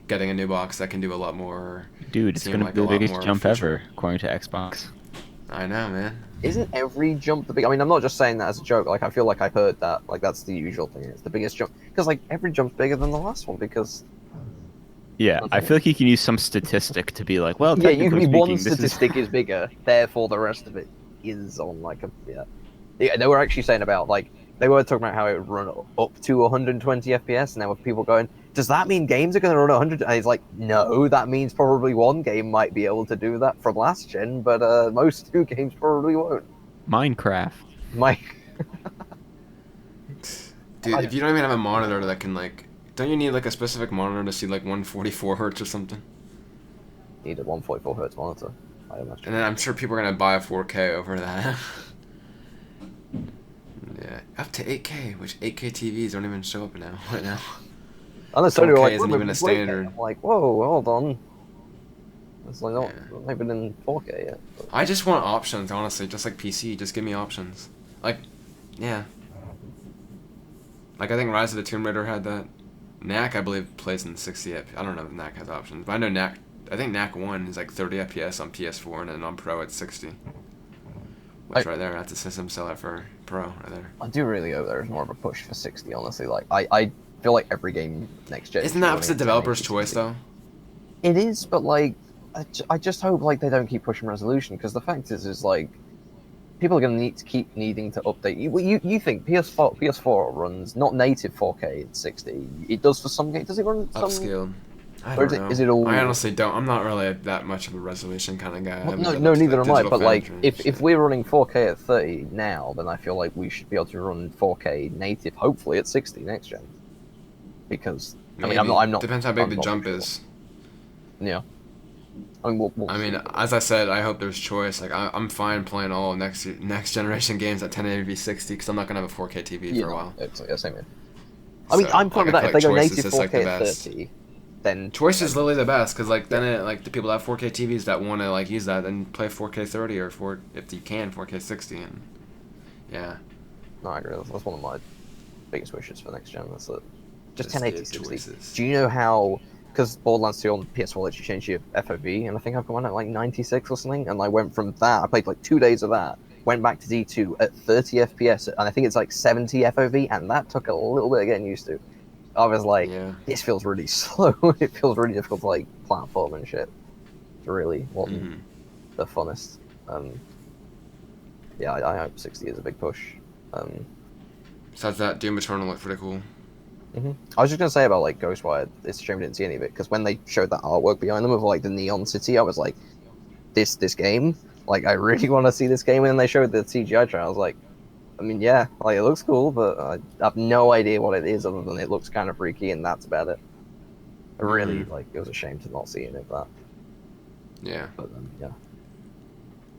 A: getting a new box that can do a lot more.
B: Dude, it's
A: Seem
B: gonna
A: like
B: be
A: a
B: the
A: lot
B: biggest
A: more
B: jump
A: feature.
B: ever, according to Xbox.
A: I know, man.
C: Isn't every jump the big? I mean, I'm not just saying that as a joke. Like, I feel like I've heard that. Like, that's the usual thing. It's the biggest jump because like every jump's bigger than the last one because
B: Yeah, I feel like you can use some statistic to be like, well,
C: yeah, you can
B: technically
C: be one
B: speaking, this
C: statistic is bigger, therefore the rest of it is on like a yeah. Yeah, they were actually saying about like they were talking about how it would run up to 120 FPS, and there were people going, "Does that mean games are going to run 100?" And he's like, "No, that means probably one game might be able to do that from last gen, but most new games probably won't."
B: Minecraft.
C: My
A: Dude, if you don't even have a monitor that can like, don't you need like a specific monitor to see like 144 hertz or something?
C: need a 144 hertz monitor. I imagine.
A: And then I'm sure people are gonna buy a 4K over that. Yeah, up to 8K, which 8K TVs don't even show up now. Right now.
C: And then Sony were
A: 4K
C: like,
A: isn't
C: "We're
A: even a
C: moving to 8K."
A: standard.
C: I'm like, whoa, hold on. It's like not
A: Yeah.
C: even in 4K yet. But
A: I just want options, honestly, just like PC. Just give me options. Like, yeah. Like I think Rise of the Tomb Raider had that. Knack, I believe, plays in 60 FPS. I don't know if Knack has options, but I know Knack. I think Knack 1 is like 30 FPS on PS4, and then on Pro it's 60. Which right there, that's a system seller for Pro right there.
C: I do really hope there is more of a push for 60. Honestly, like I feel like every game next gen.
A: Isn't that up to the developer's choice though?
C: It is, but like I just hope like they don't keep pushing resolution because the fact is like people are going to need to keep needing to update. You think PS4 runs not native 4K at 60? It does for some games. Does it run some?
A: Upscaled. I
C: Or
A: don't
C: is
A: know.
C: it all?
A: I honestly don't. I'm not really that much of a resolution kind of guy. I
C: Well,
A: haven't
C: no,
A: done
C: no,
A: much
C: neither am I.
A: digital
C: But like,
A: film
C: if
A: shit.
C: we're running 4K at 30 now, then I feel like we should be able to run 4K native, hopefully at 60 next gen. Because I mean, I'm not.
A: Depends how big
C: I'm
A: the
C: not
A: jump
C: sure.
A: is.
C: Yeah. I mean, we'll
A: I mean,
C: see.
A: as I said, I hope there's choice. Like, I'm fine playing all next generation games at 1080p 60 because I'm not gonna have a 4K TV
C: Yeah,
A: for a while.
C: it's, yeah, same here. I mean,
A: So,
C: I'm fine with
A: I
C: that. If
A: feel
C: they go
A: like choice
C: native
A: is just, like,
C: 4K
A: the
C: at
A: best.
C: 30, then
A: Choice is literally the best because like then it, like the people that have 4K TVs that want to like use that and play 4K 30 or if you can 4K 60 and yeah.
C: No, I agree. That's one of my biggest wishes for next gen. That's it. Just
A: Just
C: 1080
A: the
C: 60.
A: choices.
C: Do you know how? Because Borderlands 2 on PS4 lets you change your FOV, and I think I've gone at like 96 or something, and I went from that. I played like 2 days of that. Went back to D2 at 30 FPS, and I think it's like 70 FOV, and that took a little bit of getting used to. I was like,
A: Yeah.
C: this feels really slow. It feels really difficult to like platform and shit. It really wasn't
A: Mm-hmm.
C: the funnest. Yeah, I hope 60 is a big push.
A: Besides that, Doom Eternal looked pretty cool.
C: I was just gonna say about like Ghostwire. It's a shame I didn't see any of it because when they showed that artwork behind them of like the neon city, I was like, this game. Like I really want to see this game. And then they showed the CGI trailer. I was like, I mean, yeah, like it looks cool, but I have no idea what it is other than it looks kind of freaky, and that's about it. Really, like it was a shame to not see any of that.
A: Yeah.
C: But yeah.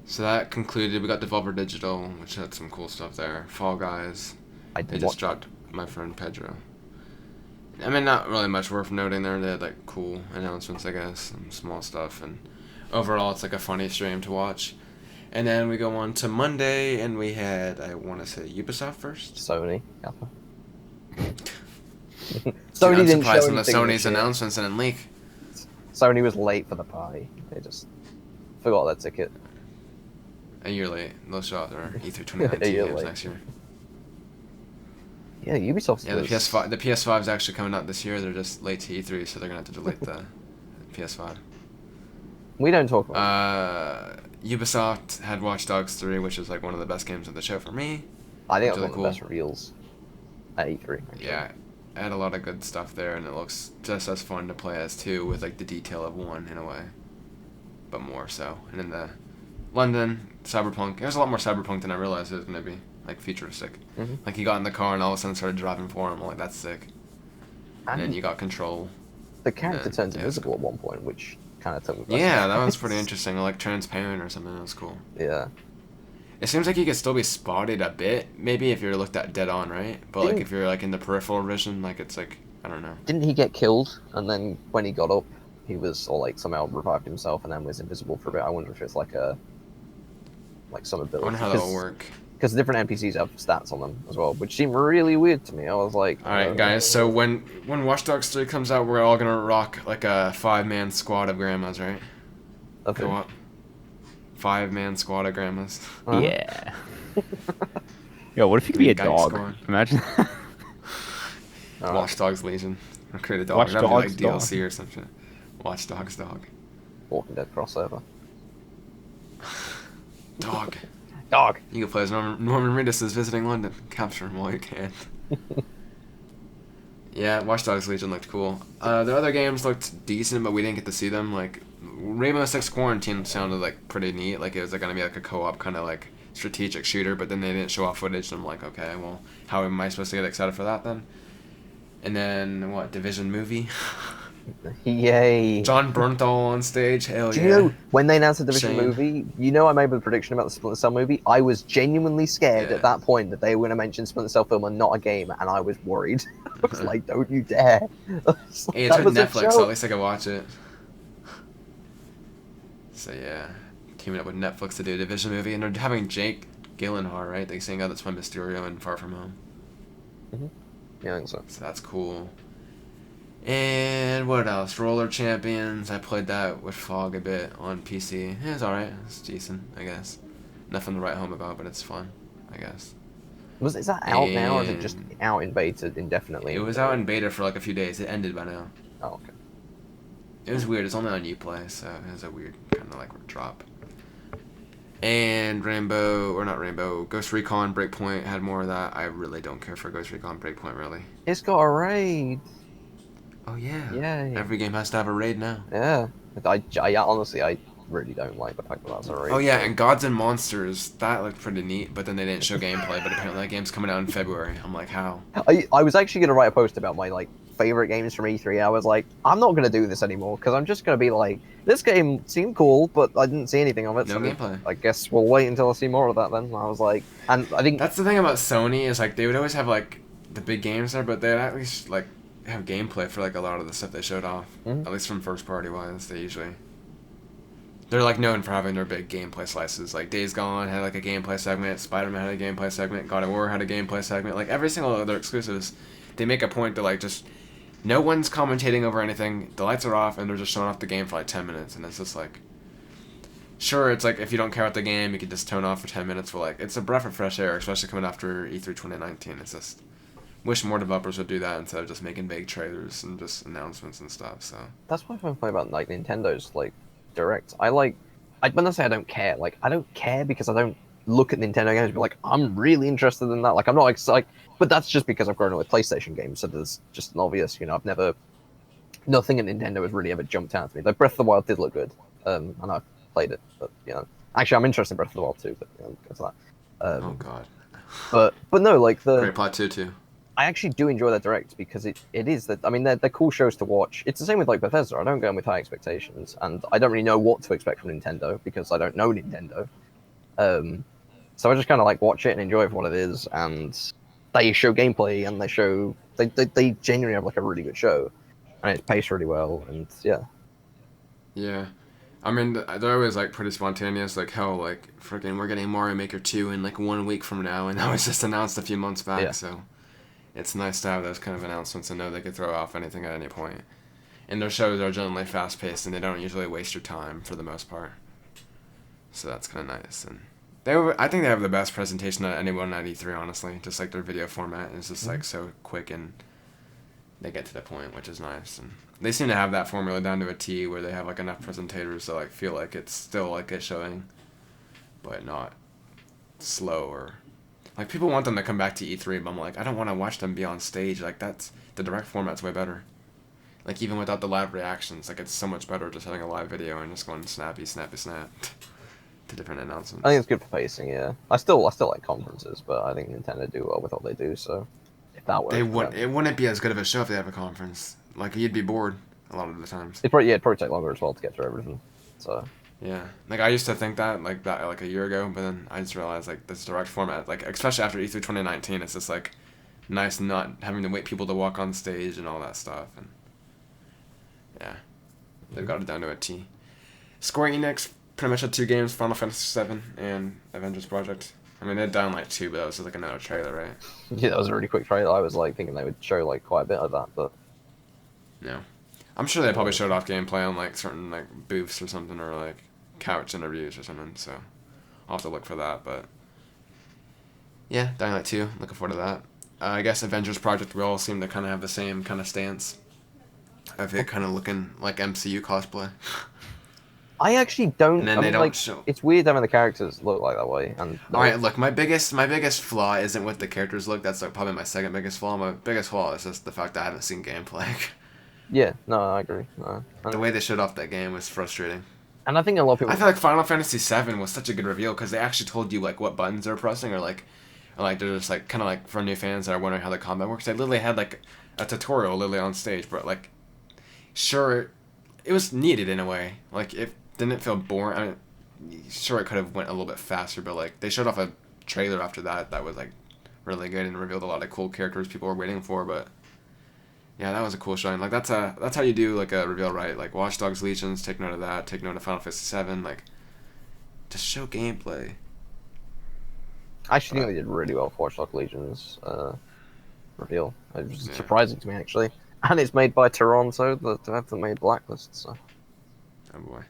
A: So that concluded. We got Devolver Digital, which had some cool stuff there. Fall Guys. They just dropped My Friend Pedro. I mean, not really much worth noting there. They had like cool announcements, I guess, some small stuff, and overall, it's like a funny stream to watch. And then we go on to Monday, and we had, I want to say, Ubisoft first.
C: Sony.
A: Sony
C: didn't show
A: some of
C: anything
A: Sony's
C: this year.
A: announcements and then leak.
C: Sony was late for the party. They just forgot their ticket.
A: A year late. They'll show out their E3
C: A
A: 2019
C: year
A: games
C: late.
A: next year.
C: Yeah, Ubisoft.
A: Yeah, the PS5. The PS5 is actually coming out this year. They're just late to E3, so they're gonna have to delete the PS5.
C: We don't talk about
A: Ubisoft had Watch Dogs 3, which is like one of the best games of the show for me.
C: I think
A: It's
C: it was
A: really
C: one of the best reveals at E3. Actually.
A: Yeah, I had a lot of good stuff there, and it looks just as fun to play as 2 with like the detail of 1 in a way, but more so. And then the London Cyberpunk, it was a lot more Cyberpunk than I realized it was gonna be. Like futuristic.
C: Mm-hmm.
A: Like he got in the car and all of a sudden started driving for him. I'm like, that's sick. And then you got control.
C: The character turns
A: yeah,
C: invisible at one point, which kind of took me. By
A: Yeah, that
C: surprise.
A: was pretty interesting. Like transparent or something. That was cool.
C: Yeah.
A: It seems like he could still be spotted a bit, maybe if you're looked at dead on, right? But like if you're like in the peripheral vision, like it's like I don't know.
C: Didn't he get killed? And then when he got up, he was or like somehow revived himself and then was invisible for a bit. I wonder if it's like some
A: I
C: ability.
A: wonder how that will work.
C: Because different NPCs have stats on them as well, which seemed really weird to me. I was like,
A: All right, guys. So when Watch Dogs 3 comes out, we're all gonna rock like a 5-man squad of grandmas, right?
C: Okay.
A: Go up. 5-man squad of grandmas.
C: Uh-huh.
B: Yeah. Yo, what if you could be a
A: Guy
B: dog?
A: squad.
B: Imagine.
C: All right.
A: Watch Dogs Legion. Or create a dog.
B: Watch
A: That'd be like
B: Dogs
A: DLC or some shit. Watch Dogs dog.
C: Walking Dead crossover.
A: Dog.
C: Dog.
A: You can play as Norman Reedus is visiting London. Capture him while you can. Yeah, Watch Dogs Legion looked cool. The other games looked decent, but we didn't get to see them. Like Rainbow Six Quarantine sounded like pretty neat. Like it was like, gonna be like a co-op kind of like strategic shooter, but then they didn't show off footage. And I'm like, okay, well, how am I supposed to get excited for that then? And then what? Division movie.
C: Yay.
A: John Bernthal on stage. Hell
C: Do
A: yeah.
C: you know when they announced the Division
A: Shame.
C: movie? You know, I made a prediction about the Splinter Cell movie. I was genuinely scared
A: Yeah.
C: at that point that they were going to mention Splinter Cell film and not a game, and I was worried. I was like, "Don't you dare!"
A: Hey, it's
C: That
A: with
C: was a
A: Netflix,
C: joke.
A: so at least I can watch it. So yeah, teaming up with Netflix to do a Division movie, and they're having Jake Gyllenhaal, right? They sing out that's my Mysterio and Far From Home.
C: Yeah, I think so.
A: So that's cool. And what else? Roller Champions. I played that with Fog a bit on PC. Yeah, it's alright. It's decent, I guess. Nothing to write home about, but it's fun, I guess.
C: Is that out now, or is it just
A: And-
C: out in beta indefinitely?
A: It was out in beta for like a few days. It ended by now.
C: Oh, okay.
A: It was weird. It's only on Uplay, so it was a weird kind of like drop. And Ghost Recon Breakpoint had more of that. I really don't care for Ghost Recon Breakpoint, really.
C: It's got a raid.
A: Oh, yeah.
C: Yay.
A: Every game has to have a raid now.
C: Yeah. I honestly, I really don't like the fact that that's a raid.
A: Oh, yeah, and Gods and Monsters, that looked pretty neat, but then they didn't show gameplay, but apparently that game's coming out in February. I'm like, how?
C: I was actually going to write a post about my favorite games from E3. I was like, I'm not going to do this anymore because I'm just going to be like, this game seemed cool, but I didn't see anything of it.
A: No
C: so
A: gameplay.
C: I guess we'll wait until I see more of that then. I was like, and I think
A: That's the thing about Sony is like they would always have like the big games there, but they'd at least like have gameplay for like a lot of the stuff they showed off.
C: Mhm.
A: At least from first party wise, they're like known for having their big gameplay slices. Like Days Gone had like a gameplay segment, Spider-Man had a gameplay segment, God of War had a gameplay segment. Like every single of their exclusives, they make a point to like just no one's commentating over anything. The lights are off and they're just showing off the game for like 10 minutes, and it's just like, sure, it's like if you don't care about the game, you can just tone off for 10 minutes. But like it's a breath of fresh air, especially coming after E3 2019. It's just wish more developers would do that instead of just making vague trailers and just announcements and stuff. So
C: That's what I find about like Nintendo's like direct. When I say I don't care, like I don't care because I don't look at Nintendo games and be like, I'm really interested in that. Like I'm not like, but that's just because I've grown up with PlayStation games, so there's just an obvious, nothing in Nintendo has really ever jumped out at me. Like Breath of the Wild did look good, and I've played it, but actually I'm interested in Breath of the Wild too, but get to that.
A: oh god,
C: But no, like
A: Great Plot 2 too.
C: I actually do enjoy that direct because it is that, I mean, they're cool shows to watch. It's the same with like Bethesda. I don't go in with high expectations, and I don't really know what to expect from Nintendo because I don't know Nintendo. So I just kind of like watch it and enjoy it for what it is. And they show gameplay, and they genuinely have like a really good show, and it's paced really well. And yeah,
A: Yeah. I mean, they're always like pretty spontaneous. Like hell, like freaking, we're getting Mario Maker 2 in like 1 week from now, and that was just announced a few months back.
C: Yeah.
A: So it's nice to have those kind of announcements and know they could throw off anything at any point. And their shows are generally fast paced, and they don't usually waste your time for the most part. So that's kind of nice. And I think they have the best presentation of anyone at E3. Honestly, just like their video format is just like so quick and they get to the point, which is nice. And they seem to have that formula down to a T, where they have like enough presentators to like feel like it's still like it's showing, but not slow or like people want them to come back to E3, but I'm like, I don't want to watch them be on stage. Like that's the direct format's way better. Like even without the live reactions, like it's so much better just having a live video and just going snappy, snappy, snap to different announcements.
C: I think it's good for pacing. Yeah, I still like conferences, but I think Nintendo do well with what they do. So if that works,
A: It wouldn't be as good of a show if they have a conference. Like you'd be bored a lot of the times.
C: it'd probably take longer as well to get through everything. So
A: Yeah, like I used to think that like a year ago, but then I just realized like this direct format, like especially after E3 2019, it's just like nice not having to wait people to walk on stage and all that stuff, and yeah, they've got it down to a T. Square Enix pretty much had 2 games: Final Fantasy VII and Avengers Project. I mean, they'd done like 2, but that was just like another trailer, right?
C: yeah, that was a really quick trailer. I was like thinking they would show like quite a bit of that, but
A: Yeah, I'm sure they probably showed off gameplay on like certain like booths or something, or like couch interviews or something. So I'll have to look for that. But yeah, Dying Light 2, looking forward to that. I guess Avengers Project, we all seem to kind of have the same kind of stance of it kind of looking like MCU cosplay.
C: I actually don't.
A: And then
C: I
A: they
C: mean,
A: don't
C: like,
A: show.
C: it's weird having the characters look like that way. And
A: All right, look, my biggest flaw isn't with the characters look. That's like probably my second biggest flaw. My biggest flaw is just the fact that I haven't seen gameplay.
C: yeah, no, I agree. No.
A: The way they showed off that game was frustrating.
C: And I think a lot of people.
A: I feel like Final Fantasy VII was such a good reveal because they actually told you like what buttons they're pressing, or like they're just like kind of like for new fans that are wondering how the combat works. They literally had like a tutorial literally on stage, but like sure, it was needed in a way. Like it didn't feel boring. I mean, sure it could have went a little bit faster, but like they showed off a trailer after that was like really good and revealed a lot of cool characters people were waiting for. But yeah, that was a cool showing. Like that's how you do like a reveal, right? Like Watch Dogs Legions, take note of that. Take note of Final Fantasy VII. Like just show gameplay.
C: I actually think they did really well for Watch Dogs Legion's reveal. It was
A: Yeah.
C: surprising to me actually. And it's made by Toronto, the developer that made Blacklist. So
A: Oh boy.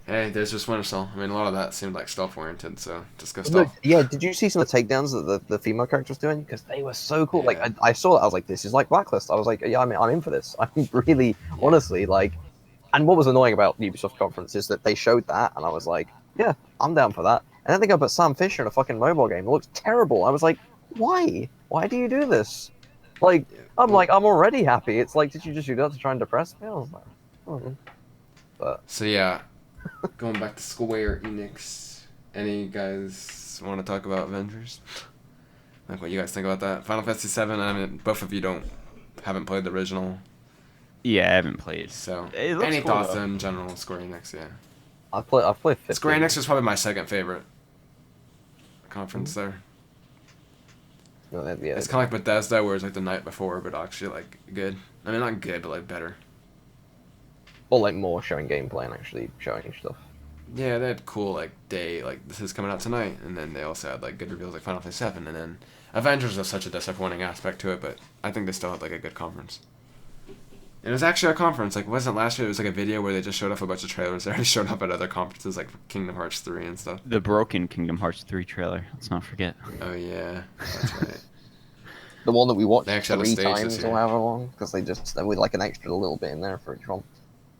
A: Hey, there's just Winter Soul. I mean, a lot of that seemed like stealth oriented, so just go
C: no,
A: stealth.
C: yeah, did you see some of the takedowns that the female character was doing? Because they were so cool. Like
A: Yeah.
C: I saw that, I was like, this is like Blacklist. I was like, yeah, I'm in for this. I'm really, honestly, like. And what was annoying about the Ubisoft conference is that they showed that, and I was like, yeah, I'm down for that. And then they go, but Sam Fisher in a fucking mobile game, it looks terrible. I was like, why? Why do you do this? Like, I'm already happy. It's like, did you just do that to try and depress me? I was like, But
A: So yeah, going back to Square Enix. Any guys want to talk about Avengers? Like what you guys think about that? Final Fantasy VII. I mean, both of you haven't played the original.
B: Yeah, I haven't played.
A: So
B: It looks
A: any
B: cool,
A: thoughts
B: though.
A: in general? Square Enix, yeah.
C: I've played 15.
A: Square Enix was probably my second favorite conference there.
C: Yeah,
A: It's kind of like Bethesda, where it's like the night before, but actually like good. I mean, not good, but like better.
C: or like more showing gameplay and actually showing stuff.
A: Yeah, they had cool like day, like this is coming out tonight, and then they also had like good reveals like Final Fantasy VII, and then Avengers was such a disappointing aspect to it, but I think they still had like a good conference. And it was actually a conference, like it wasn't last year. It was like a video where they just showed off a bunch of trailers. They already showed up at other conferences like Kingdom Hearts 3 and stuff.
B: The broken Kingdom Hearts 3 trailer. Let's not forget.
A: Oh yeah, that's right.
C: The one that we watched
A: They actually had a
C: 3
A: stage this
C: times
A: year.
C: or however long, because they just with like an extra little bit in there for each one.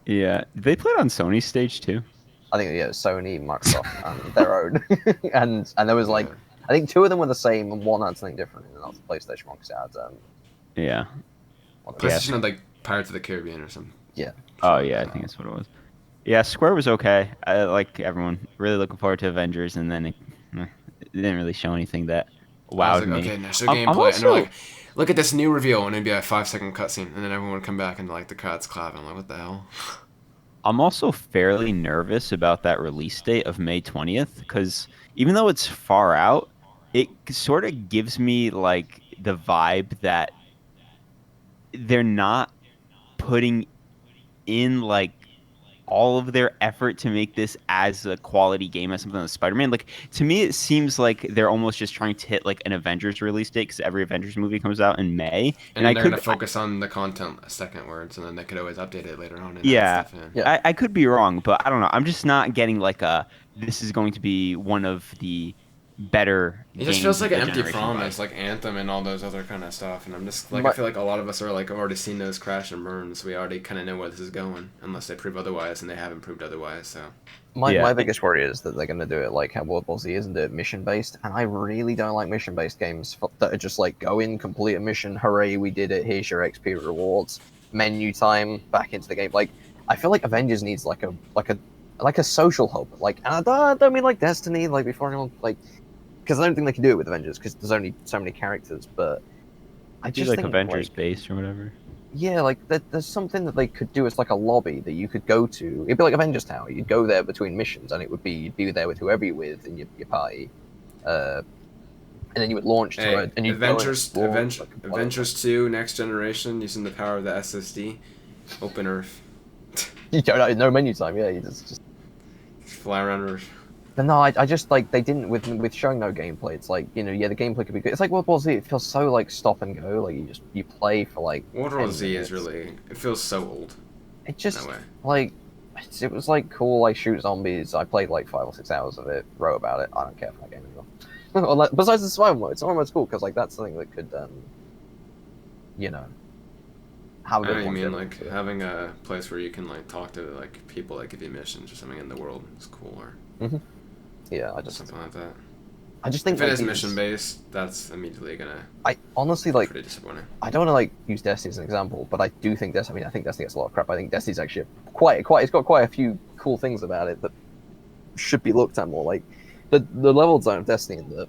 B: Yeah, they played on Sony's stage too.
C: I think Sony, Microsoft, and their own, and there was like
A: Yeah.
C: I think 2 of them were the same and one had something different, and that's the PlayStation one because it had
B: Yeah.
A: PlayStation had like Pirates of the Caribbean or something.
C: yeah.
B: Oh yeah, I think that's what it was. Yeah, Square was okay. I like everyone. Really looking forward to Avengers, and then it didn't really show anything that
A: I
B: wowed
A: was like,
B: me.
A: okay, next
B: I'm
A: gameplay, and
B: also-
A: they're like, look at this new reveal, and it'd be a 5-second cutscene, and then everyone would come back and like the crowd's clapping. I'm like, what the hell?
B: I'm also fairly nervous about that release date of May 20th because even though it's far out, it sort of gives me like the vibe that they're not putting in like all of their effort to make this as a quality game as something like Spider-Man. Like to me, it seems like they're almost just trying to hit like an Avengers release date because every Avengers movie comes out in May,
A: And
B: I
A: they're
B: could
A: gonna focus on the content second words, and then they could always update it later on. And
B: Yeah.
A: add stuff in.
C: Yeah.
B: I could be wrong, but I don't know. I'm just not getting like this is going to be one of the better
A: It just
B: games
A: feels like
B: of
A: an
B: the
A: empty
B: generation
A: promise,
B: vibe.
A: like Anthem and all those other kind of stuff. And I'm just like, I
C: But-
A: feel like a lot of us are like already seen those crash and burn, so we already kind of know where this is going, unless they prove otherwise, and they haven't proved otherwise. So
C: My
B: Yeah.
C: biggest worry is that they're going to do it like how World War Z is and do it mission based, and I really don't like mission based games that are just like go in, complete a mission, hooray, we did it, here's your XP rewards, menu time, back into the game. Like I feel like Avengers needs like a social hub, like, and I don't mean like Destiny, like before anyone like, because I don't think they can do it with Avengers because there's only so many characters, but I
B: Do
C: just
B: like
C: think
B: Avengers
C: like,
B: based or whatever.
C: yeah, like there's something that they could do as like a lobby that you could go to. It'd be like Avengers Tower. You'd go there between missions, and you'd be there with whoever you're with in your party, and then you would launch to
A: hey,
C: it. And you'd go and explore, like, whatever.
A: Adventures 2 Next Generation using the power of the SSD, open Earth,
C: You don't know, no menu time. Yeah, you just.
A: fly around Earth.
C: But no, I just like they didn't with showing no gameplay. It's like the gameplay could be good. It's like World War Z. It feels so like stop and go. Like you play for like.
A: World War
C: 10
A: Z is
C: minutes.
A: really, it feels so old.
C: It just
A: No way.
C: like it was like cool, like shoot zombies. I played like 5 or 6 hours of it, wrote about it. I don't care for that game anymore. Besides the survival mode, survival mode's cool because like that's something that could, have a
A: I
C: bit
A: know
C: more
A: what you mean,
C: depth
A: like
C: to it.
A: having a place where you can like talk to like people that give you missions or something in the world is cool, or
C: Yeah, I just
A: something like that.
C: think
A: If it
C: like,
A: is
C: these-
A: mission based, that's immediately gonna
C: I honestly
A: be
C: like.
A: pretty disappointing.
C: I don't want to like use Destiny as an example, but I do think Destiny. I mean, I think Destiny gets a lot of crap. I think Destiny's actually quite. It's got quite a few cool things about it that should be looked at more. Like the level design of Destiny, in that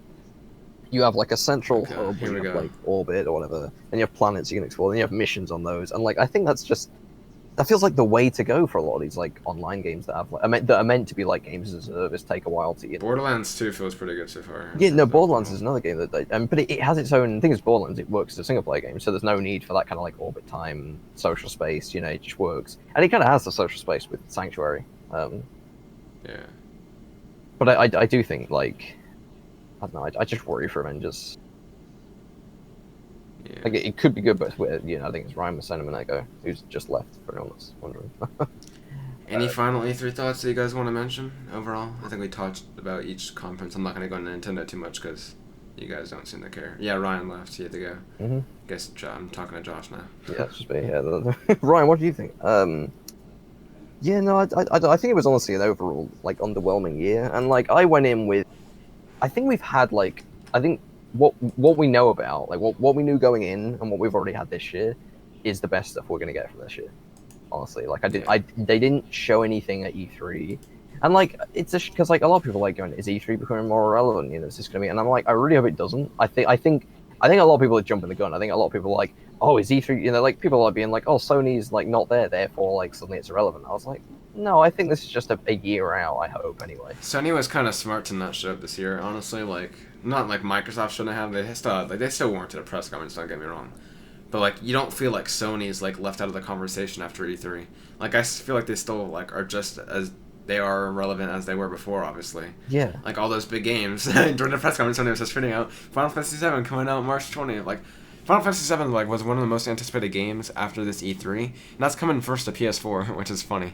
C: you have like a central
A: Okay,
C: hub,
A: here
C: where
A: we
C: you have
A: go.
C: like orbit or whatever, and you have planets you can explore, and you have missions on those, and like I think that feels like the way to go for a lot of these like online games that have that are meant to be like games as a service, take a while to
A: Borderlands 2 feels pretty good so far.
C: yeah, no, Borderlands is another game that but it has its own. The thing is, Borderlands it works as a single player game, so there's no need for that kind of like orbit time, social space. It just works, and it kind of has the social space with Sanctuary.
A: Yeah.
C: But I do think like I don't know. I just worry for Avengers.
A: Yeah.
C: Like it could be good, but I think it's Ryan was saying a minute ago, who's just left. For anyone that's wondering.
A: Any final E3 thoughts that you guys want to mention overall? I think we talked about each conference. I'm not going to go into Nintendo too much because you guys don't seem to care. Yeah, Ryan left. He had to go.
C: Mm-hmm.
A: Guess I'm talking to Josh now.
C: Yeah, it's just me. Yeah, Ryan, what do you think? Yeah, no, I think it was honestly an overall like underwhelming year, and like I went in with, I think we've had like, I think what we know about like what we knew going in and what we've already had this year is the best stuff we're gonna get from this year. Honestly, like they didn't show anything at E3, and like it's because like a lot of people are, like going, is E3 becoming more relevant? Is this gonna be? And I'm like, I really hope it doesn't. I think a lot of people are jumping the gun. I think a lot of people are like, oh, is E3? Like people are being like, oh, Sony's like not there, therefore like suddenly it's irrelevant. I was like, no, I think this is just a year out. I hope anyway.
A: Sony was kind of smart to not show up this year, honestly. Like, not like Microsoft shouldn't have. They still warranted a press conference. Don't get me wrong, but like you don't feel like Sony's like left out of the conversation after E3. Like I feel like they still like are just as they are relevant as they were before. Obviously,
C: Yeah.
A: like all those big games during the press conference when it was just spinning out Final Fantasy VII coming out March 20th. Like Final Fantasy VII like was one of the most anticipated games after this E3, and that's coming first to PS4, which is funny.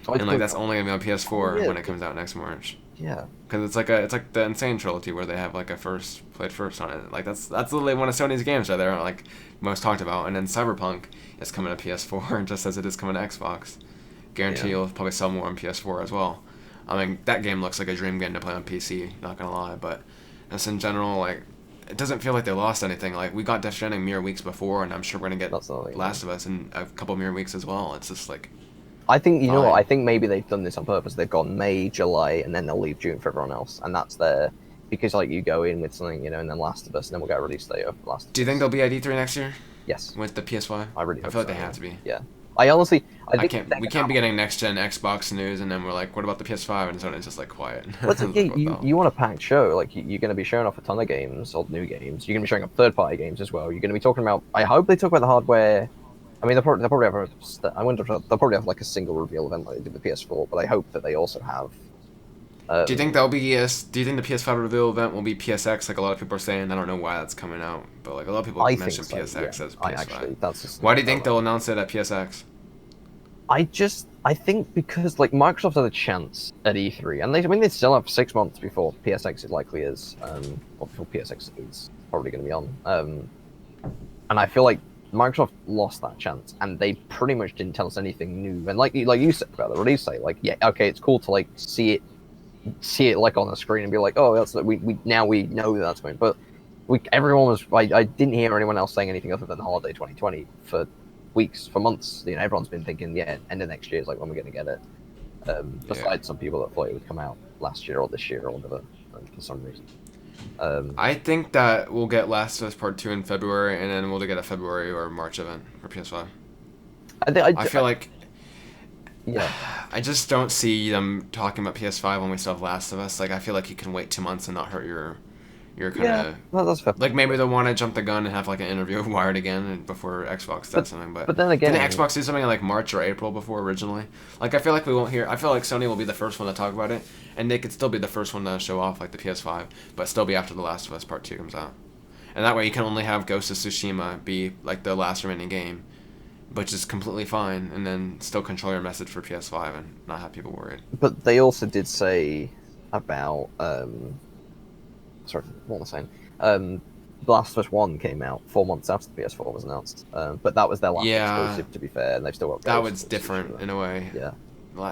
A: And like that's only gonna be on PS4 when it comes out next March.
C: Yeah.
A: Because it's like the Insane trilogy where they have like a played first on it. Like that's literally one of Sony's games right there, like most talked about. And then Cyberpunk is coming to PS4 just as it is coming to Xbox. Guarantee you'll probably sell more on PS4 as well. I mean that game looks like a dream game to play on PC. Not gonna lie, but just in general, like it doesn't feel like they lost anything. Like we got Death Stranding mere weeks before, and I'm sure we're gonna get Last of Us in a couple mere weeks as well. It's just like.
C: I think you know what. I think maybe they've done this on purpose. They've gone May, July, and then they'll leave June for everyone else, and that's their because like you go in with something, and then Last of Us, and then we'll get a release date of Last of Us.
A: Do you think they'll be at E3 next year?
C: Yes.
A: With the PS5?
C: I really.
A: I feel like they have to be.
C: Yeah. I honestly,
A: I can't. We can't be getting next gen Xbox news, and then we're like, what about the PS5? And so it's just like quiet.
C: Well, you want a packed show. Like you're going to be showing off a ton of games or new games. You're going to be showing off third-party games as well. You're going to be talking about. I hope they talk about the hardware. I mean, they'll probably have. I wonder if they'll probably have like a single reveal event like they did with PS4. But I hope that they also have.
A: Do you think that'll be? Do you think the PS5 reveal event will be PSX? Like a lot of people are saying. I don't know why that's coming out, but like a lot of people mention PSX as PS5. Why do you think they'll announce it at PSX?
C: I think because like Microsoft had a chance at E3, and they still have 6 months before PSX it likely is, or before PSX is probably going to be on. And I feel like Microsoft lost that chance, and they pretty much didn't tell us anything new. And like you said about the release date, like yeah, okay, it's cool to like see it like on the screen and be like, oh, that's we know that's going. But everyone was I didn't hear anyone else saying anything other than holiday 2020 for weeks, for months. Everyone's been thinking, yeah, end of next year is like when we're going to get it. Besides some people that thought it would come out last year or this year or whatever, for some reason.
A: I think that we'll get Last of Us Part 2 in February, and then we'll get a February or March event for PS5. I feel like.
C: Yeah.
A: I just don't see them talking about PS5 when we still have Last of Us. Like, I feel like you can wait 2 months and not hurt your kind of.
C: Yeah, that's fair.
A: Like, maybe they'll want to jump the gun and have like an interview with Wired again before Xbox does something. But
C: then again,
A: didn't Xbox do something in like March or April before originally? Like, I feel like we won't hear. I feel like Sony will be the first one to talk about it, and they could still be the first one to show off like the PS5, but still be after the Last of Us Part 2 comes out. And that way, you can only have Ghost of Tsushima be like the last remaining game, which is completely fine, and then still control your message for PS5 and not have people worried.
C: But they also did say about sorry, what was I saying? Last of Us 1 came out 4 months after the PS4 was announced, but that was their last exclusive, to be fair, and they've still got.
A: That was different in a way.
C: Yeah.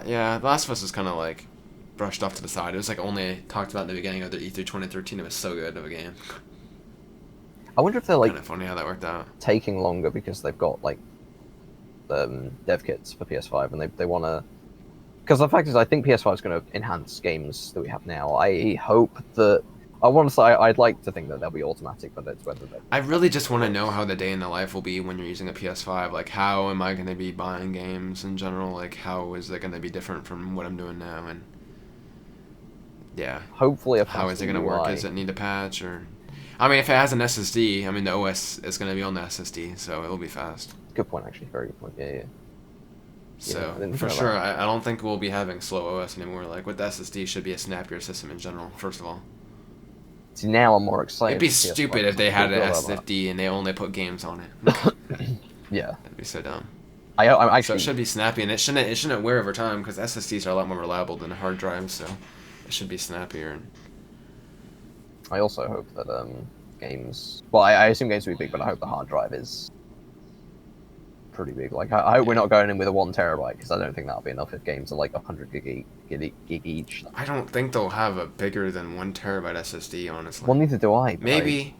A: Yeah, Last of Us was kind of like brushed off to the side. It was like only talked about in the beginning of the E3 2013. It was so good of a game.
C: I wonder if they're like
A: kind of funny how that worked out.
C: Taking longer because they've got like dev kits for PS5, and they want to. Because the fact is, I think PS5 is going to enhance games that we have now. I hope that. I want to say I'd like to think that they'll be automatic, but it's whether they.
A: I really just want to know how the day in the life will be when you're using a PS5. Like, how am I going to be buying games in general? Like, how is it going to be different from what I'm doing now? And yeah,
C: hopefully,
A: how is it going to work? Does it need a patch or? I mean, if it has an SSD, I mean, the OS is going to be on the SSD, so it'll be fast.
C: Good point, actually. Very good point. Yeah.
A: So, for sure, I don't think we'll be having slow OS anymore. Like, with the SSD, should be a snappier system in general, first of all.
C: See, now I'm more excited.
A: It'd be stupid if they had an S50 and they only put games on it.
C: Yeah.
A: That'd be so dumb.
C: I'm actually...
A: So it should be snappy, and it shouldn't wear over time, because SSDs are a lot more reliable than hard drives, so it should be snappier.
C: I also hope that games... Well, I assume games will be big, but I hope the hard drive is pretty big. Like, I hope we're not going in with a 1 terabyte, because I don't think that'll be enough if games are like 100 gig each.
A: I don't think they'll have a bigger than 1 terabyte SSD, honestly.
C: Well, neither do I.
A: Maybe.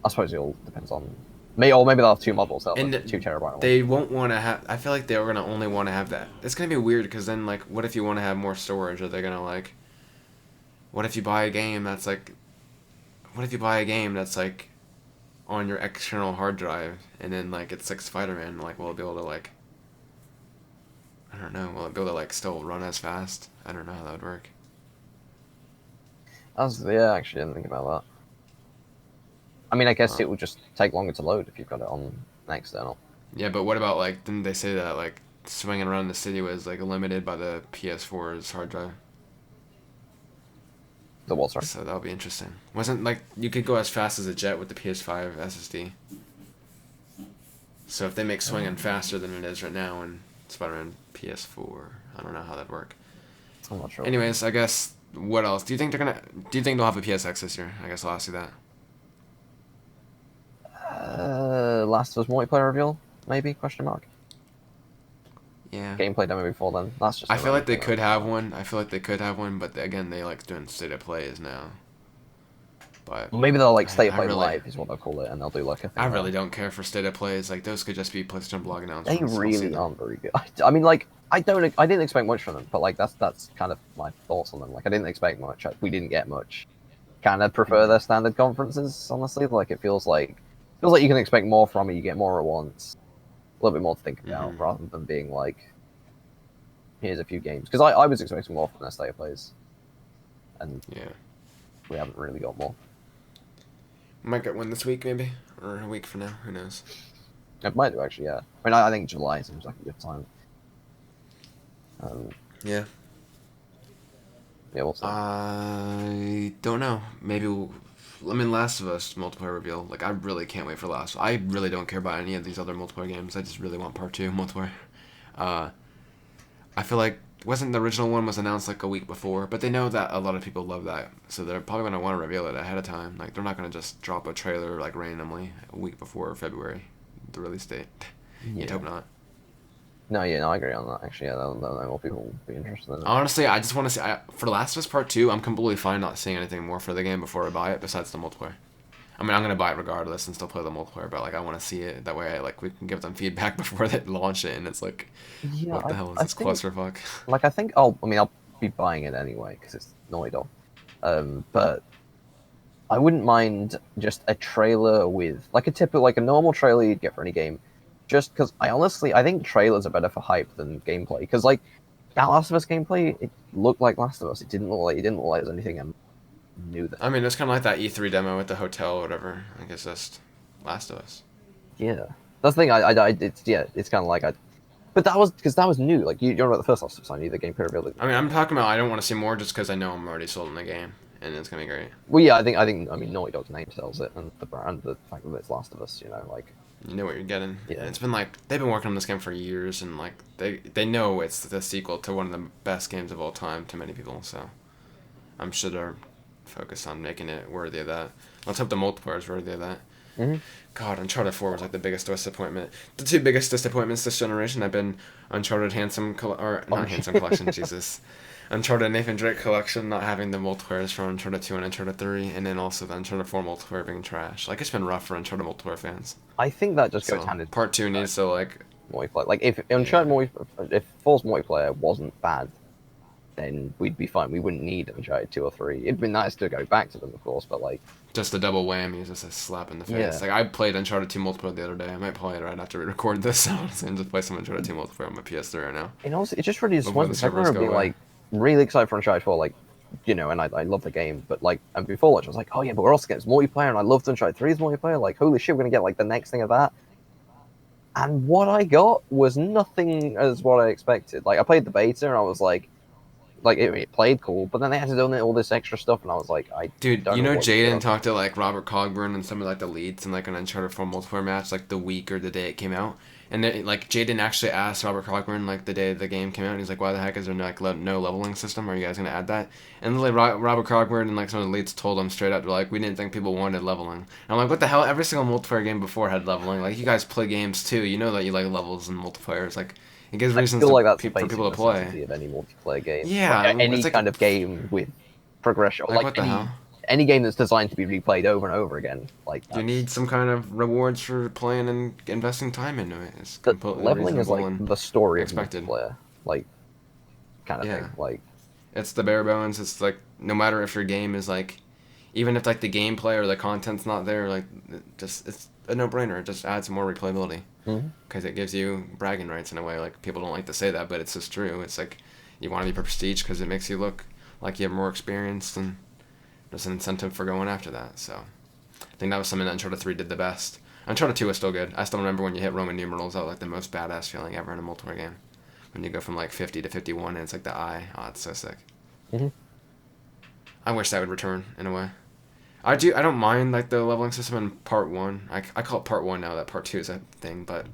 C: I suppose it all depends on... Or maybe they'll have 2 models. They'll have 2 terabyte.
A: They won't want to have... I feel like they're going to only want to have that. It's going to be weird, because then, like, what if you want to have more storage? Are they going to, like... What if you buy a game that's, like... on your external hard drive, and then like it's like Spider-Man, like will it be able to like, I don't know, will it be able to like still run as fast? I don't know how that would work.
C: Yeah, actually, I didn't think about I mean, I guess it will just take longer to load if you've got it on an external.
A: Yeah, but what about like? Didn't they say that like swinging around the city was like limited by the PS4's hard drive?
C: The what, sorry?
A: So that'll be interesting. Wasn't like you could go as fast as a jet with the PS5 SSD. So if they make swinging faster than it is right now in Spider-Man PS4, I don't know how that'd work.
C: I'm not sure.
A: Anyways, I guess what else? Do you think they're gonna? Do you think they'll have a PSX this year? I guess I'll ask you that.
C: Last of Us multiplayer reveal, maybe? Question mark.
A: Yeah.
C: Gameplay demo before then. That's just.
A: I feel like they could have one. I feel like they could have one, but again, they like doing state of plays now. But
C: Well, maybe they'll like state of
A: I
C: play
A: really-
C: live is what they'll call it, and they'll do like a thing.
A: I
C: where-
A: really don't care for state of plays. Like those could just be PlayStation blog
C: They
A: announcements. I'll see
C: really
A: them.
C: aren't very good. I mean, like I didn't expect much from them, but like that's kind of my thoughts on them. Like I didn't expect much. We didn't get much. Kind of prefer their standard conferences, honestly. Like it feels like you can expect more from it. You get more at once, a little bit more to think about, rather than being like, here's a few games. Because I was expecting more from their state of plays, and
A: Yeah.
C: we haven't really got more.
A: Might get one this week, maybe, or a week from now. Who knows?
C: It might do actually, yeah. I mean, I think July seems like a good time.
A: Yeah.
C: Yeah, we'll see.
A: I don't know. Maybe. Last of Us multiplayer reveal. Like I really can't wait for Last. I really don't care about any of these other multiplayer games. I just really want Part 2 multiplayer. I feel like wasn't the original one was announced like a week before, but they know that a lot of people love that, so they're probably gonna want to reveal it ahead of time. Like they're not gonna just drop a trailer like randomly a week before February, the release date. You'd hope not.
C: No, I agree on that. Actually, yeah, they'll know more people will be interested in it.
A: Honestly, I just want to see for Last of Us Part 2. I'm completely fine not seeing anything more for the game before I buy it besides the multiplayer. I mean, I'm gonna buy it regardless and still play the multiplayer, but like I want to see it that way. We can give them feedback before they launch it, and it's like,
C: Yeah,
A: what the hell is
C: I
A: this
C: think-
A: clusterfuck?
C: Like, I think I'll be buying it anyway because it's Naughty Dog. But I wouldn't mind just a trailer with like a normal trailer you'd get for any game. Just because I think trailers are better for hype than gameplay. Because like that Last of Us gameplay, it looked like Last of Us. It didn't look like it was anything I knew that.
A: I mean, it's kind of like that E3 demo at the hotel or whatever. I guess that's Last of Us.
C: Yeah, that's the thing. It's kind of like but that was new. Like you don't know the first Last of Us. I knew the gameplay revealed.
A: I mean, I'm talking about I don't want to see more just because I know I'm already sold in the game, and it's gonna be great.
C: Well, yeah, I mean, Naughty Dog's name sells it, and the brand, the fact that it's Last of Us, like.
A: You know what you're getting.
C: Yeah.
A: And it's been like they've been working on this game for years, and like they know it's the sequel to one of the best games of all time to many people. So I'm sure they're focused on making it worthy of that. Let's hope the multiplayer is worthy of that.
C: Mm-hmm.
A: God, Uncharted 4 was like the biggest disappointment. The two biggest disappointments this generation have been Uncharted Handsome Collection, Jesus. Uncharted Nathan Drake Collection not having the multiplayers from Uncharted 2 and Uncharted 3, and then also the Uncharted 4 multiplayer being trash. Like, it's been rough for Uncharted multiplayer fans.
C: I think that just goes
A: So,
C: hand in
A: Part 2 needs to, like...
C: multiplayer. Like if Uncharted if 4's multiplayer wasn't bad, then we'd be fine. We wouldn't need Uncharted 2 or 3. It'd be nice to go back to them, of course, but like
A: Just a double whammy is just a slap in the face.
C: Yeah.
A: Like, I played Uncharted 2 multiplayer the other day. I might play it right after we record this, honestly, and just play some Uncharted 2 multiplayer on my PS3 right now.
C: and also it just really
A: Before the
C: disappoints me. I
A: servers
C: remember
A: go
C: being
A: away.
C: like really excited for Uncharted 4, like and I love the game, but like and before launch I was like, oh yeah, but we're also getting this multiplayer, and I loved Uncharted 3's multiplayer. Like holy shit, we're gonna get like the next thing of that. And what I got was nothing as what I expected. Like I played the beta and I was like it played cool, but then they had to do all this extra stuff, and I was like,
A: Dude,
C: don't
A: you know
C: what to
A: Jaden
C: do.
A: talked to like Robert Cogburn and some of like the leads in like an Uncharted 4 multiplayer match like the week or the day it came out, and then, like Jaden actually asked Robert Cogburn like the day the game came out, and he's like, why the heck is there no leveling system? Are you guys gonna add that? And then like Robert Cogburn and like some of the leads told him straight up, they're like, we didn't think people wanted leveling. And I'm like, what the hell? Every single multiplayer game before had leveling. Like you guys play games too, you know that you like levels and multiplayers. Like it gives
C: I
A: reasons
C: feel like that's
A: for
C: the basic
A: people to play.
C: necessity of any multiplayer game.
A: Yeah,
C: Like, any
A: it's like
C: kind of game with progression,
A: Like, what the
C: any,
A: hell?
C: any game that's designed to be replayed over and over again. Like
A: You need some kind of rewards for playing and investing time into it. It's
C: the
A: completely
C: leveling is
A: reasonable
C: like
A: and
C: the story
A: expected.
C: of multiplayer, like kind of
A: Yeah.
C: thing. Like
A: it's the bare bones. It's like no matter if your game is like, even if like the gameplay or the content's not there, like it's a no-brainer. It just adds more replayability because it gives you bragging rights in a way. Like people don't like to say that, but it's just true. It's like you want to be prestige because it makes you look like you have more experience, and there's an incentive for going after that. So I think that was something that Uncharted 3 did the best. Uncharted 2 was still good. I still remember when you hit Roman numerals, that was like the most badass feeling ever in a multiplayer game. When you go from like 50 to 51 and it's like the eye. Oh, it's so sick.
C: Mm-hmm.
A: I wish that would return in a way. I don't mind like the leveling system in part 1. I call it part 1 now that part 2 is a thing, but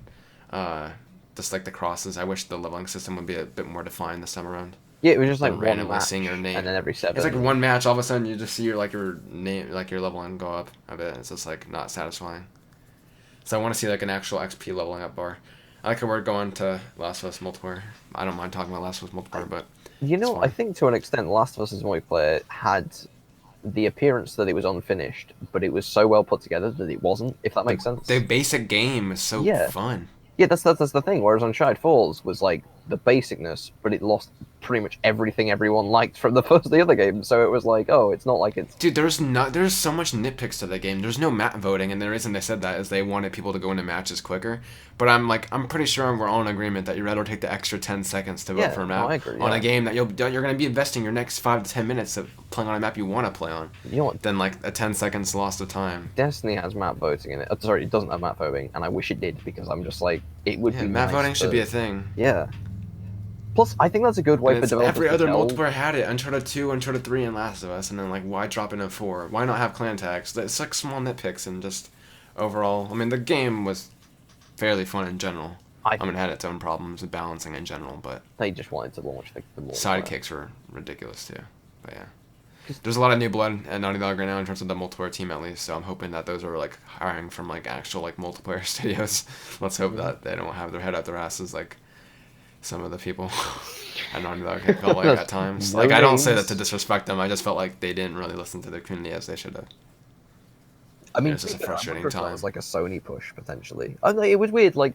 A: just like the crosses, I wish the leveling system would be a bit more defined this time around.
C: Yeah, it was just like
A: Than
C: one
A: randomly
C: match,
A: seeing your name.
C: and then every 7.
A: It's like one match, all of a sudden you just see your name, like your leveling go up a bit. It's just like not satisfying. So I want to see like an actual XP leveling up bar. I like how we're going to Last of Us multiplayer. I don't mind talking about Last of Us multiplayer, but
C: You know,
A: it's
C: I
A: fine.
C: think to an extent, Last of Us's multiplayer had the appearance that it was unfinished, but it was so well put together that it wasn't. If that makes sense.
A: The basic game is so
C: Yeah.
A: fun.
C: Yeah, that's the thing. Whereas Uncharted Falls was like the basicness, but it lost pretty much everything everyone liked from the other game. So it was like, oh, it's not like it's.
A: Dude, there's so much nitpicks to the game. There's no map voting, and the reason they said that is they wanted people to go into matches quicker. But I'm pretty sure we're all in agreement that you'd rather take the extra 10 seconds to vote
C: Yeah,
A: for a
C: no,
A: map
C: I agree,
A: on
C: yeah.
A: a game that you're going to be investing your next 5 to 10 minutes of playing on a map you want to play on,
C: You know what?
A: than like a 10 seconds lost of time.
C: Destiny has map voting in it. Sorry, it doesn't have map voting, and I wish it did because I'm just like, it would
A: Yeah,
C: be
A: map
C: nice
A: voting should
C: to-
A: be a thing.
C: Yeah. Plus, I think that's a good way
A: And
C: for
A: it's,
C: developers
A: every
C: to
A: other
C: tell.
A: multiplayer had it. Uncharted 2, Uncharted 3, and Last of Us. And then, like, why drop in a 4? Why not have clan tags? It's like small nitpicks and just overall. I mean, the game was fairly fun in general. I mean, it had its own problems with balancing in general, but
C: They just wanted to launch the multiplayer.
A: sidekicks were ridiculous too. But yeah. There's a lot of new blood at Naughty Dog right now in terms of the multiplayer team at least, so I'm hoping that those are like hiring from like actual like multiplayer studios. Let's hope that they don't have their head out their asses like some of the people at Naughty Dog I felt like at times.
C: No
A: Like I don't say that
C: names.
A: to disrespect them, I just felt like they didn't really listen to the community as they should have.
C: I mean,
A: It's just a
C: to be fair, I
A: frustrating
C: wonder if that
A: time.
C: was like a Sony push potentially. I don't know, it was weird. Like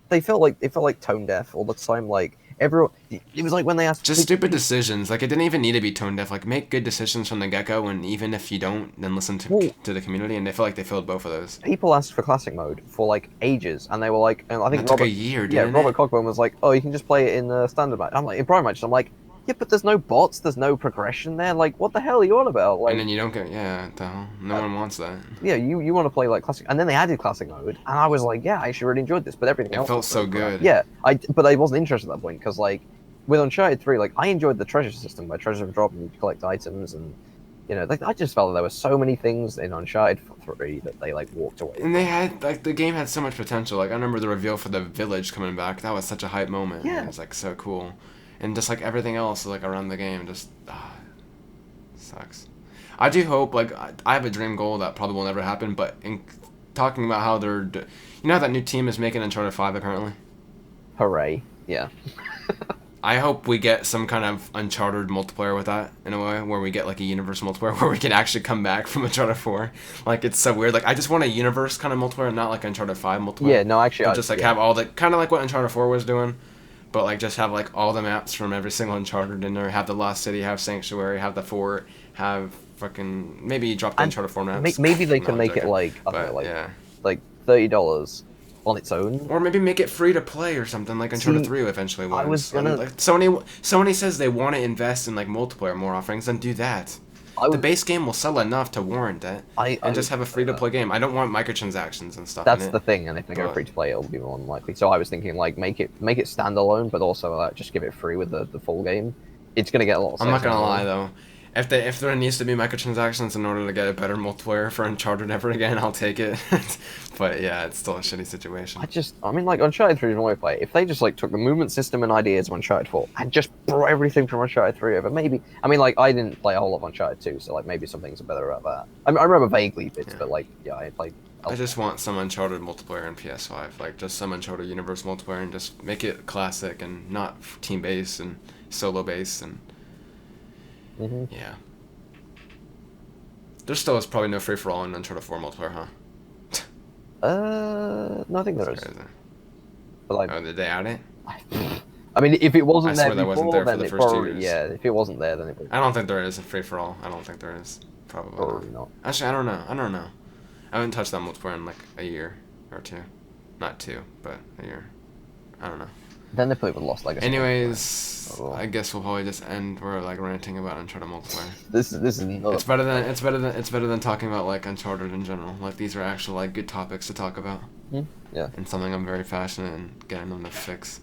C: they felt like tone deaf all the time. Like everyone, it was like when they asked.
A: Just stupid decisions. Like it didn't even need to be tone deaf. Like make good decisions from the get go, and even if you don't, then listen
C: Well-
A: to the community. And they feel like they filled both of those.
C: People asked for classic mode for like ages, and they were like, and I think
A: That took
C: Robert,
A: a year,
C: yeah,
A: didn't
C: Robert
A: it?
C: Cockburn was like, oh, you can just play it in the standard match. I'm like, in prime match. I'm like, yeah, but there's no bots, there's no progression there. Like, what the hell are you on about? Like,
A: And then you don't get what the hell. No one wants that.
C: yeah, you want to play like classic, and then they added classic mode, and I was like, yeah, I actually really enjoyed this, but everything
A: It
C: else
A: felt
C: was
A: so
C: really crap.
A: good.
C: Yeah, but I wasn't interested at that point because like with Uncharted 3, like I enjoyed the treasure system where treasures would drop and you collect items, and you know, like I just felt that there were so many things in Uncharted 3 that they like walked away.
A: And they had like the game had so much potential. Like I remember the reveal for the village coming back. That was such a hype moment.
C: Yeah.
A: It was like so cool. And just like everything else like around the game just sucks. I do hope like I have a dream goal that probably will never happen, but in talking about how you know how that new team is making Uncharted 5 apparently?
C: Hooray! Yeah.
A: I hope we get some kind of Uncharted multiplayer with that in a way, where we get like a universe multiplayer where we can actually come back from Uncharted 4. Like it's so weird. Like I just want a universe kind of multiplayer, not like Uncharted 5 multiplayer.
C: Yeah, no, actually,
A: But just like
C: yeah.
A: have all the kind of like what Uncharted 4 was doing, but like just have like all the maps from every single Uncharted in there. Have the Lost City, have Sanctuary, have the Fort, have fucking maybe drop the
C: And
A: Uncharted 4 maps.
C: Maybe they
A: No,
C: can
A: I'm
C: make it
A: joking.
C: like I don't
A: But
C: know, like
A: yeah.
C: like $30 on its own.
A: Or maybe make it free to play or something like Uncharted
C: See,
A: 3 eventually was.
C: I was gonna-
A: Like, Sony says they want to invest in like multiplayer more offerings, then do that.
C: I
A: The
C: would,
A: base game will sell enough to warrant it,
C: I
A: and just
C: would
A: have a
C: say
A: free to
C: that.
A: play game. I don't want microtransactions and stuff.
C: That's
A: in
C: the
A: it.
C: thing, and if they go
A: But-
C: free to play, it'll be more than likely. So I was thinking like make it standalone, but also just give it free with the full game. It's gonna get a lot. Of
A: I'm not
C: sales
A: gonna lie
C: overall.
A: though. If there needs to be microtransactions in order to get a better multiplayer for Uncharted ever again, I'll take it. But yeah, it's still a shitty situation.
C: I mean, like Uncharted 3 is multiplayer. If they just like took the movement system and ideas of Uncharted 4 and just brought everything from Uncharted 3 over, maybe. I mean, like I didn't play a whole lot of Uncharted 2, so like maybe some things are better about that. I mean, I remember vaguely bits,
A: Yeah.
C: but like yeah, I played.
A: I just want some Uncharted multiplayer in PS5, like just some Uncharted universe multiplayer, and just make it classic and not team based and solo based, and
C: Mhm.
A: yeah. There still is probably no free for all in Uncharted 4 multiplayer, huh?
C: No, I think there
A: That's
C: is.
A: crazy.
C: But like,
A: Oh, did they add it?
C: I mean, if it wasn't
A: I
C: there
A: swear that
C: before,
A: wasn't there for
C: then
A: the
C: it
A: first 2
C: probably
A: years.
C: yeah. If it wasn't there, then it would
A: I don't think there is a free for all. I don't think there is. Probably not.
C: probably not.
A: Actually, I don't know. I don't know. I haven't touched that multiplayer in like a year or two. Not 2, but a year. I don't know.
C: Then they play with Lost Legacy.
A: Anyways,
C: Oh.
A: I guess we'll probably just end. We're like ranting about Uncharted multiplayer.
C: This is another.
A: It's better than talking about like Uncharted in general. Like these are actual like good topics to talk about.
C: Yeah.
A: And something I'm very passionate in getting them to fix.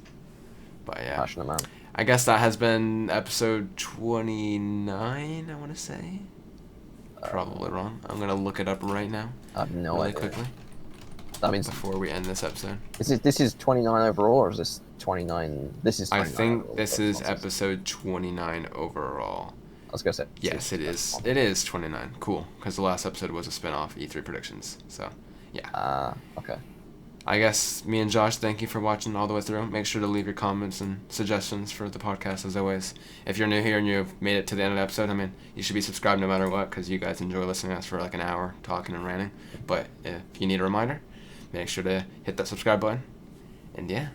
A: But yeah.
C: Passionate man.
A: I guess that has been episode 29, I want to say. Probably wrong. I'm going to look it up right now.
C: I have no
A: really
C: idea.
A: quickly.
C: That means
A: before we end this episode.
C: This is 29 overall, or is this 29? This is. 29
A: I think
C: overall,
A: this is episode 29 overall.
C: I was gonna say.
A: Yes, it is. It is 29. Cool, because the last episode was a spin-off E3 predictions. So, yeah.
C: Okay.
A: I guess me and Josh, thank you for watching all the way through. Make sure to leave your comments and suggestions for the podcast as always. If you're new here and you've made it to the end of the episode, I mean, you should be subscribed no matter what, because you guys enjoy listening to us for like an hour talking and ranting. But if you need a reminder, make sure to hit that subscribe button. And yeah,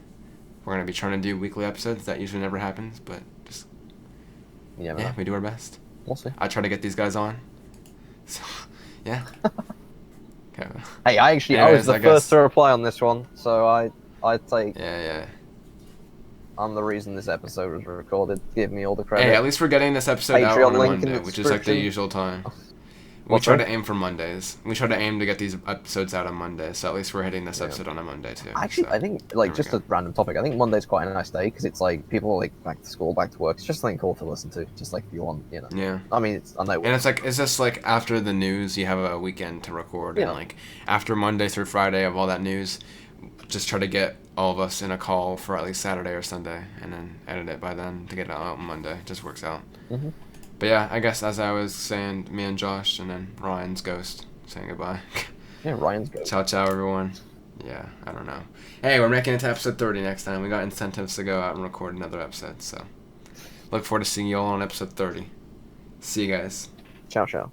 A: we're going to be trying to do weekly episodes. That usually never happens, but just,
C: Yeah,
A: we do our best.
C: We'll see.
A: I try to get these guys on. So, yeah. Okay.
C: Hey, I was the first to reply on this one, so I'd take.
A: Yeah.
C: I'm the reason this episode was recorded. Give me all the credit.
A: Hey, at least we're getting this episode out
C: Patreon
A: on a
C: link in
A: Monday,
C: the
A: which is like the
C: description.
A: usual time. We
C: What's
A: try
C: that?
A: to aim for Mondays. We try to aim to get these episodes out on Monday, so at least we're hitting this episode on a Monday too.
C: Actually,
A: so,
C: I think like
A: there we
C: just
A: go.
C: a random topic. I think Monday's quite a nice day because it's like people are like back to school, back to work. It's just something cool to listen to. Just like if you want, you know.
A: Yeah.
C: I mean, I know.
A: And it's just like after the news, you have a weekend to record,
C: Yeah.
A: and like after Monday through Friday of all that news, just try to get all of us in a call for at least Saturday or Sunday, and then edit it by then to get it out on Monday. Just works out.
C: Mm-hmm.
A: But yeah, I guess as I was saying, me and Josh, and then Ryan's ghost saying goodbye.
C: Yeah, Ryan's good.
A: Ciao, everyone. Yeah, I don't know. Hey, we're making it to episode 30 next time. We got incentives to go out and record another episode, so look forward to seeing you all on episode 30. See you guys.
C: Ciao.